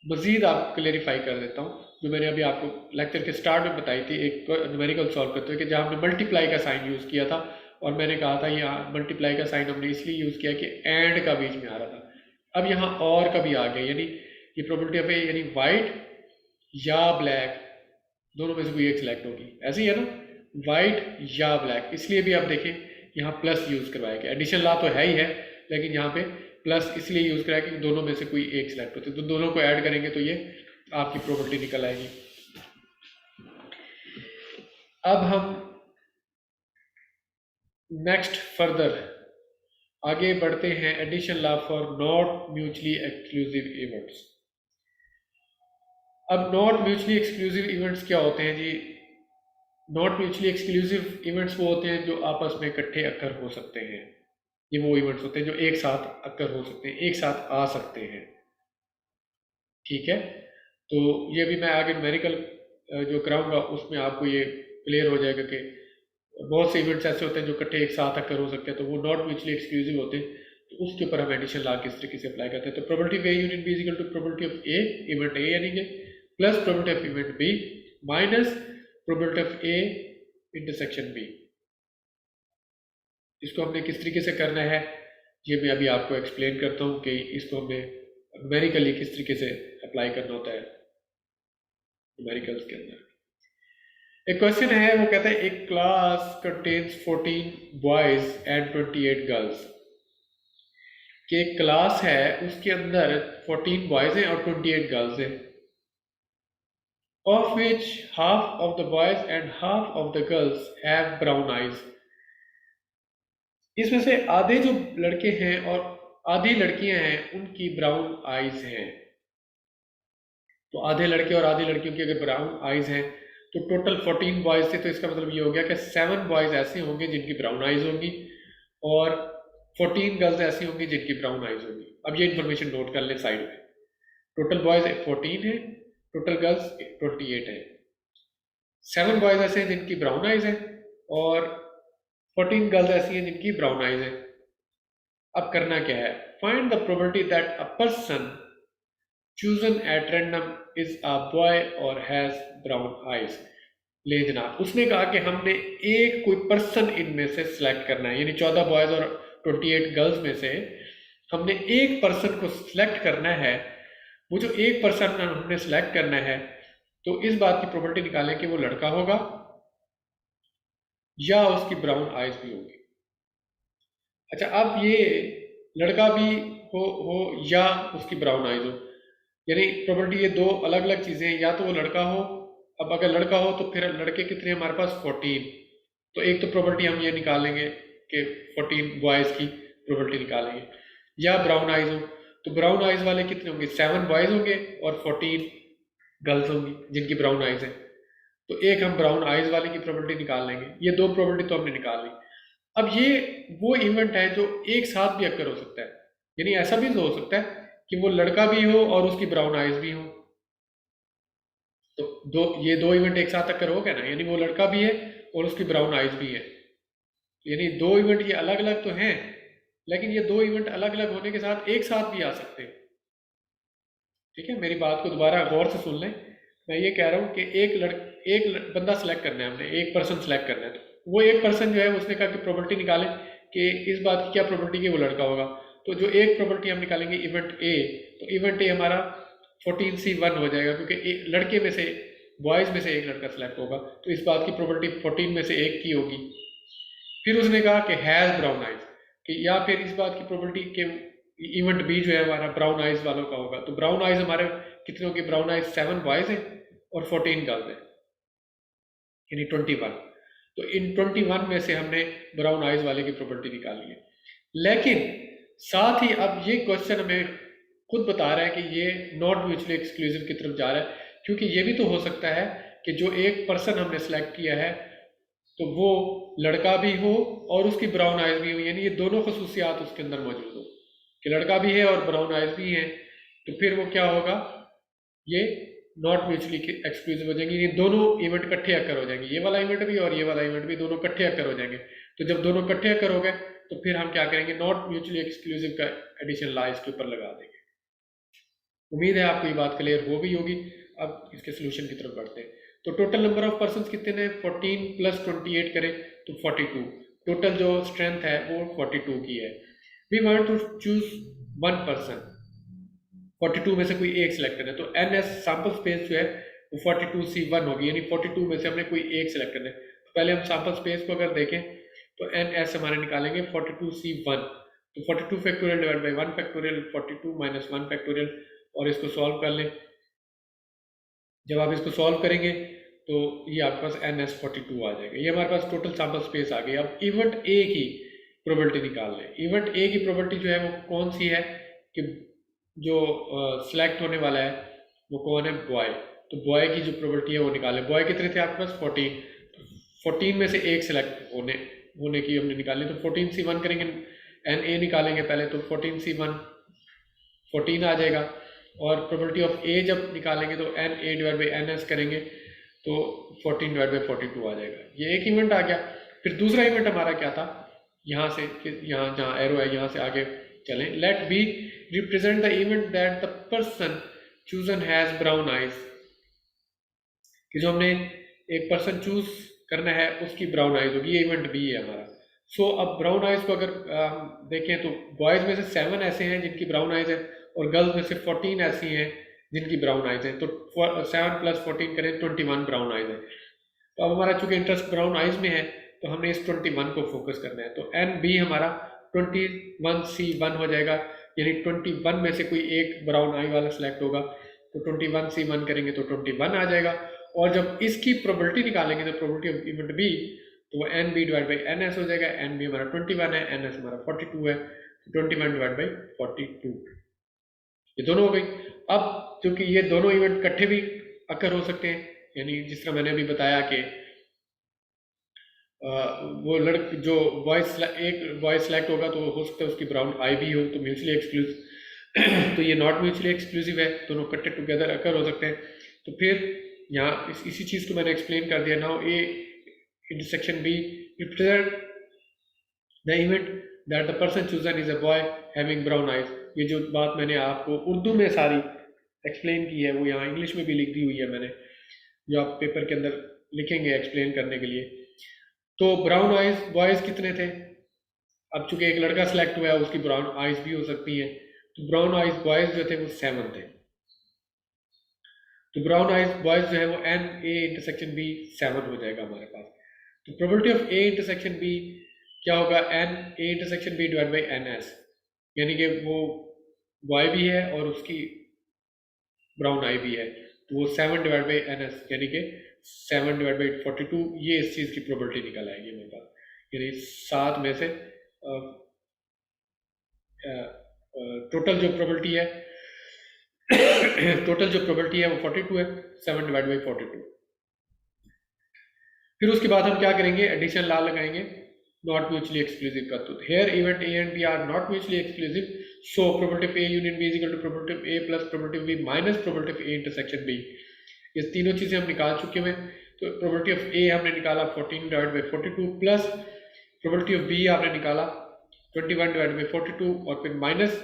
मजीद आप क्लेरिफाई कर देता हूँ, जो मैंने अभी आपको लेक्चर के स्टार्ट में बताई थी, एक न्यूमेरिकल सॉल्व करते हुए, कि जहाँ हमने मल्टीप्लाई का साइन यूज़ किया था, और मैंने कहा था यहाँ मल्टीप्लाई का साइन हमने इसलिए यूज़ किया कि एंड का बीच में आ रहा था। अब यहाँ और का भी आ गया, यानी ये प्रोबेबिलिटी ऑफ ए, यानी वाइट या ब्लैक दोनों में से कोई एक सिलेक्ट होगी, ऐसे ही है ना, वाइट या ब्लैक। इसलिए भी आप देखें यहाँ प्लस यूज़ करवाया गया। एडिशन लॉ तो है ही है, लेकिन यहाँ पे प्लस इसलिए यूज़ कराया कि दोनों में से कोई एक सिलेक्ट होती है, तो दोनों को ऐड करेंगे तो ये आपकी प्रोबेबिलिटी निकल आएगी। अब हम नेक्स्ट फर्दर आगे बढ़ते हैं, addition law for not mutually exclusive events. अब नॉट म्यूचुअली एक्सक्लूसिव इवेंट्स क्या होते हैं जी? नॉट म्यूचुअली एक्सक्लूसिव इवेंट्स वो होते हैं जो आपस में इकट्ठे अक्कर हो सकते हैं। ये वो इवेंट्स होते हैं जो एक साथ अक्कर हो सकते हैं, एक साथ आ सकते हैं, ठीक है। तो ये भी मैं आगे न्यूमेरिकल जो कराऊंगा उसमें आपको ये क्लियर हो जाएगा कि बहुत से इवेंट्स ऐसे होते हैं जो इकट्ठे एक साथ अक्कर हो सकते हैं, तो वो नॉट म्यूचुअली एक्सक्लूसिव होते हैं। तो उसके ऊपर हम एडिशन लॉ किस तरीके से अप्लाई करते हैं। तो probability of A union B is equal to probability of A, event A यानी कि, plus probability of event B minus probability of A intersection B. इसको हमने किस तरीके से करना है ये मैं अभी आपको एक्सप्लेन करता हूँ कि इसको हमें न्यूमेरिकली किस तरीके से अप्लाई करना होता है न्यूमेरिकल्स के अंदर। एक क्वेश्चन है, वो कहता है एक class contains 14 boys and 28 girls. कि एक क्लास है उसके अंदर 14 बॉयज हैं और 28 गर्ल्स हैं, of which half of the boys and half of the girls have brown eyes. इसमें से आधे जो लड़के हैं और आधी लड़कियां हैं उनकी ब्राउन आइज हैं। तो आधे लड़के और आधी लड़कियों की अगर ब्राउन आइज हैं तो टोटल 14 बॉयज थे, तो इसका मतलब ये हो गया कि 7 बॉयज ऐसे होंगे जिनकी ब्राउन आइज होंगी और 14 गर्ल्स ऐसी होंगी जिनकी ब्राउन आइज होंगी। अब ये इन्फॉर्मेशन नोट कर लें साइड में। टोटल बॉयज 14 है, टोटल गर्ल्स 28 है, 7 बॉयज ऐसे हैं जिनकी ब्राउन आइज है और 14 गर्ल्स ऐसी हैं जिनकी ब्राउन आइज है। अब करना क्या है, find the probability that a person chosen at random is a boy or has brown eyes। ले जनाब, उसने कहा कि हमने एक कोई पर्सन इनमें से सिलेक्ट करना है, यानी 14 बॉयज और 28 गर्ल्स में से हमने एक पर्सन को सिलेक्ट करना है। वो जो एक पर्सन हमने सिलेक्ट करना है, तो इस बात की प्रोबेबिलिटी निकालें कि वो लड़का होगा या उसकी ब्राउन आइज भी होगी। अच्छा, अब ये लड़का भी हो या उसकी ब्राउन आइज हो, यानी प्रोबेबिलिटी ये दो अलग अलग चीज़ें हैं, या तो वो लड़का हो। अब अगर लड़का हो तो फिर लड़के कितने हैं हमारे पास 14। तो एक तो प्रोबेबिलिटी हम ये निकालेंगे कि 14 बॉयज़ की प्रोबेबिलिटी निकालेंगे, या ब्राउन आइज हो तो ब्राउन आइज वाले कितने होंगे, 7 बॉयज़ होंगे और 14 गर्ल्स होंगी जिनकी ब्राउन आइज है। तो एक हम ब्राउन आइज वाले की प्रोबेबिलिटी निकाल लेंगे, ये दो प्रोबेबिलिटी तो हमने निकाल ली। अब ये वो इवेंट है जो एक साथ भी अक्कर हो सकता है, यानी ऐसा भी तो हो सकता है कि वो लड़का भी हो और उसकी ब्राउन आइज भी हो। तो ये दो इवेंट एक साथ अक्कर हो गया ना, यानी वो लड़का भी है और उसकी ब्राउन आइज भी है। यानी दो इवेंट ये अलग अलग तो हैं, लेकिन ये दो इवेंट अलग अलग होने के साथ एक साथ भी आ सकते हैं। ठीक है, मेरी बात को दोबारा गौर से सुन लें। मैं ये कह रहा हूँ कि बंदा सेलेक्ट करना है, हमने एक पर्सन सेलेक्ट करना है। तो वो एक पर्सन जो है उसने कहा कि प्रोबेबिलिटी निकालें कि इस बात की क्या प्रोबेबिलिटी कि वो लड़का होगा। तो जो एक प्रोबेबिलिटी हम निकालेंगे इवेंट ए, तो इवेंट ए हमारा 14C1 हो जाएगा, क्योंकि लड़के में से बॉयज़ में से एक लड़का सेलेक्ट होगा, तो इस बात की प्रोबेबिलिटी 14 में से एक की होगी। फिर उसने कहा कि हैज़ ब्राउन आइज, कि या फिर इस बात की प्रोबेबिलिटी कि इवेंट बी जो है हमारा ब्राउन आइज वालों का होगा। तो ब्राउन आइज हमारे कितने होंगे, ब्राउन आइज 7 बॉयज हैं और 14 गर्ल्स हैं, यानी 21। तो इन 21 में से हमने ब्राउन आइज वाले की प्रोबेबिलिटी निकाली है। लेकिन साथ ही अब ये क्वेश्चन हमें खुद बता रहा है कि ये नॉट म्यूचुअली एक्सक्लूसिव की तरफ जा रहा है, क्योंकि ये भी तो हो सकता है कि जो एक पर्सन हमने सेलेक्ट किया है तो वो लड़का भी हो और उसकी ब्राउन आइज भी हो, यानी ये दोनों खसूसियात उसके अंदर मौजूद हो कि लड़का भी है और ब्राउन आइज भी है। तो फिर वो क्या होगा, ये नॉट म्यूचुअली एक्सक्लूसिव हो जाएंगे, ये दोनों इवेंट इकट्ठे अक्कर हो जाएंगे, ये वाला इवेंट भी और ये वाला इवेंट भी दोनों इकट्ठे अक्कर हो जाएंगे। तो जब दोनों इकट्ठे अक्कर हो गए तो फिर हम क्या करेंगे, नॉट म्यूचुअली एक्सक्लूसिव का एडिशन ला इसके ऊपर लगा देंगे। उम्मीद है आपको ये बात क्लियर हो गई होगी। अब इसके सोल्यूशन की तरफ बढ़ते हैं। तो टोटल नंबर ऑफ पर्सन कितने हैं, 14 + 28 करें तो 42। टोटल जो स्ट्रेंथ है वो 42 की है। We want to choose one person, 42 में से कोई एक सिलेक्ट करना है। तो एन एस सैम्पल स्पेस जो है वो 42C1 होगी, यानी 42 में से हमने कोई एक सिलेक्ट करना है। तो पहले हम सैम्पल स्पेस को अगर देखें तो एन एस हमारे निकालेंगे 42C1। तो 42 factorial divide by 1 factorial, 42 - 1 factorial, और इसको सॉल्व कर लें। जब आप इसको सॉल्व करेंगे तो ये आपके पास NS42 आ जाएगा। ये हमारे पास टोटल सैम्पल स्पेस आ गई। अब इवेंट ए की प्रोबेबिलिटी निकाल लें। इवेंट ए की प्रोबेबिलिटी जो है वो कौन सी है कि जो सिलेक्ट होने वाला है वो कौन है, बॉय। तो बॉय की जो प्रोबेबिलिटी है वो निकालें। बॉय कितने थे आपके पास, 14। 14 में से एक सिलेक्ट होने की हमने निकाली। तो 14C1 करेंगे, एन ए निकालेंगे पहले, तो 14C1 14 आ जाएगा। और प्रोबेबिलिटी ऑफ ए जब निकालेंगे तो N A divide by N S करेंगे तो 14 डिवाइड बाई 42 आ जाएगा। ये एक इवेंट आ गया। फिर दूसरा इवेंट हमारा क्या था, यहाँ से यहाँ जहाँ एरो है यहाँ से आगे चलें। Let B represent the event that the person chosen has brown eyes, कि जो हमने एक पर्सन चूज करना है उसकी ब्राउन आइज होगी। ये इवेंट बी है हमारा। सो अब ब्राउन आइज को अगर हम देखें तो बॉयज़ में से 7 ऐसे हैं जिनकी ब्राउन आइज है और गर्ल्स में से 14 ऐसी हैं जिनकी ब्राउन आइज है। तो 7 + 14 करें 21 ब्राउन आइज है। तो अब हमारा चूंकि इंटरेस्ट ब्राउन आइज में है तो हमने इस 21 को फोकस करना है। तो एन बी हमारा 21C1 हो जाएगा, यानी 21 में से कोई एक ब्राउन आई वाला सेलेक्ट होगा। तो 21C1 करेंगे तो 21 आ जाएगा। और जब इसकी प्रोबेबिलिटी निकालेंगे तो प्रोबेबिलिटी ऑफ इवेंट बी, तो वो N B divide by N S हो जाएगा। एन बी हमारा 21 है, एन एस हमारा 42 है। 21 डिवाइड बाई 42, ये दोनों हो गई। अब क्योंकि ये दोनों इवेंट इकट्ठे भी अक्कर हो सकते हैं, यानी जिस तरह मैंने अभी बताया कि वो जो एक बॉय सेलेक्ट होगा तो हो सकता है उसकी ब्राउन आई भी हो, तो म्यूचुअली एक्सक्लूसिव तो ये नॉट म्यूचुअली एक्सक्लूसिव है, दोनों इकट्ठे टुगेदर अकर हो सकते हैं। तो फिर यहाँ इसी चीज़ को मैंने एक्सप्लेन कर दिया। Now A intersection B represent the event that the person chosen is a boy having brown eyes. ये जो बात मैंने आपको उर्दू में सारी एक्सप्लेन की है वो यहाँ इंग्लिश में भी लिख दी हुई है मैंने, जो आप पेपर के अंदर लिखेंगे एक्सप्लेन करने के लिए। तो ब्राउन आइज बॉयज़ कितने थे, अब चूंकि एक लड़का सेलेक्ट हुआ है उसकी ब्राउन आइज भी हो सकती हैं। तो ब्राउन आइज बॉयज़ जो थे वो 7 थे। तो ब्राउन आइज बॉयज़ जो है वो NA इंटरसेक्शन B 7 हो जाएगा हमारे पास। तो probability of A intersection B क्या होगा, N A intersection B divide by N S, यानी कि वो वाई भी है और उसकी ब्राउन आई भी है, तो वो 7 डिवाइड बाई एन एस यानी कि 7 डिवाइड बाई 42, ये इस चीज़ की प्रोबेबिलिटी निकल आएगी मेरे पास। यानी 7 में से टोटल जो प्रोबेबिलिटी है टोटल जो प्रोबेबिलिटी है वो 42 है, 7 डिवाइड बाई 42। फिर उसके बाद हम क्या करेंगे, एडिशन लॉ लगाएंगे, नॉट म्यूचुअली एक्सक्लूसिव का। तो here event A and B are not mutually exclusive, so probability of A union B is equal to probability of A plus probability of B minus probability of A intersection B. ये तीनों चीजें हम निकाल चुके हैं। तो probability of ए हमने निकाला 14 divide by 42 plus probability of B आपने निकाला 21 डिवाइड बाई 42 और फिर minus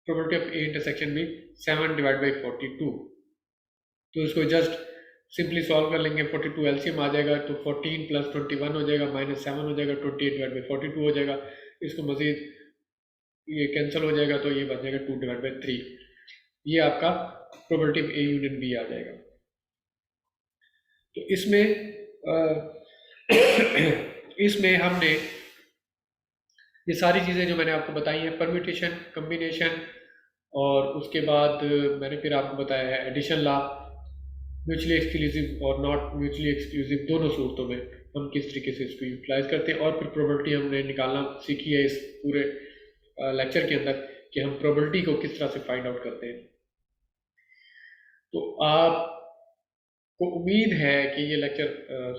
probability of A intersection B 7 divide by 42। तो इसको जस्ट सिंपली सॉल्व कर लेंगे, 42 एलसीएम आ जाएगा, तो 14 प्लस 21 हो जाएगा, माइनस 7 हो जाएगा, 28 डिवाइड बाई 42 हो जाएगा। इसको मजीद ये कैंसिल हो जाएगा, तो ये बन जाएगा 2 डिवाइड बाई 3। ये आपका probability of A union B आ जाएगा। तो इसमें हमने ये सारी चीज़ें जो मैंने आपको बताई हैं, परम्यूटेशन, कम्बिनेशन, और उसके बाद मैंने फिर आपको बताया है एडिशन लॉ, म्यूचुअली एक्सक्लूसिव और नॉट म्यूचुअली एक्सक्लूसिव, दोनों सूरतों में हम किस तरीके से इसको यूटिलाइज करते हैं। और फिर प्रोबेबिलिटी हमने निकालना सीखी है इस पूरे लेक्चर के अंदर कि हम प्रोबेबिलिटी को किस तरह से फाइंड आउट करते हैं। तो आपको उम्मीद है कि ये लेक्चर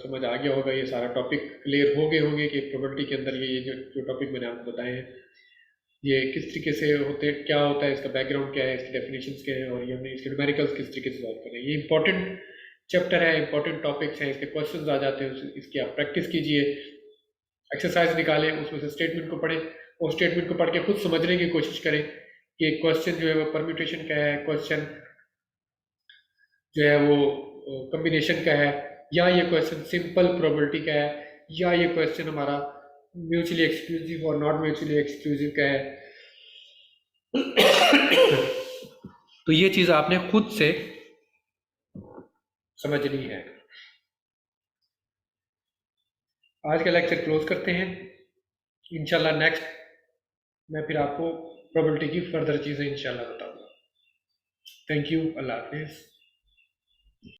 समझ आ गया होगा, ये सारा टॉपिक क्लियर हो गए होंगे कि प्रोबेबिलिटी के अंदर ये जो टॉपिक मैंने आपको बताए हैं ये किस तरीके से होते, क्या होता है, इसका बैकग्राउंड क्या है, इसकी डेफिनेशंस क्या है, और ये हमने इसके न्यूमेरिकल्स किस तरीके से सॉल्व करें। ये इंपॉर्टेंट चैप्टर है, इंपॉर्टेंट टॉपिक्स हैं, इसके क्वेश्चंस आ जाते हैं, इसकी आप प्रैक्टिस कीजिए, एक्सरसाइज निकालें, उसमें से स्टेटमेंट को पढ़ें और स्टेटमेंट को पढ़ के खुद समझने की कोशिश करें कि क्वेश्चन जो है वो परम्यूटेशन का है, क्वेश्चन जो है वो कम्बिनेशन का है, या ये क्वेश्चन सिंपल प्रोबेबिलिटी का है, या ये क्वेश्चन हमारा म्यूचुअली एक्सक्लूसिव और नॉट म्यूचुअली एक्सक्लूसिव का है। तो ये चीज आपने खुद से समझनी है। आज का लेक्चर क्लोज करते हैं, इंशाल्लाह नेक्स्ट मैं फिर आपको प्रोबेबिलिटी की फर्दर चीजें इंशाल्लाह बताऊंगा। थैंक यू, अल्लाह हाफिज़।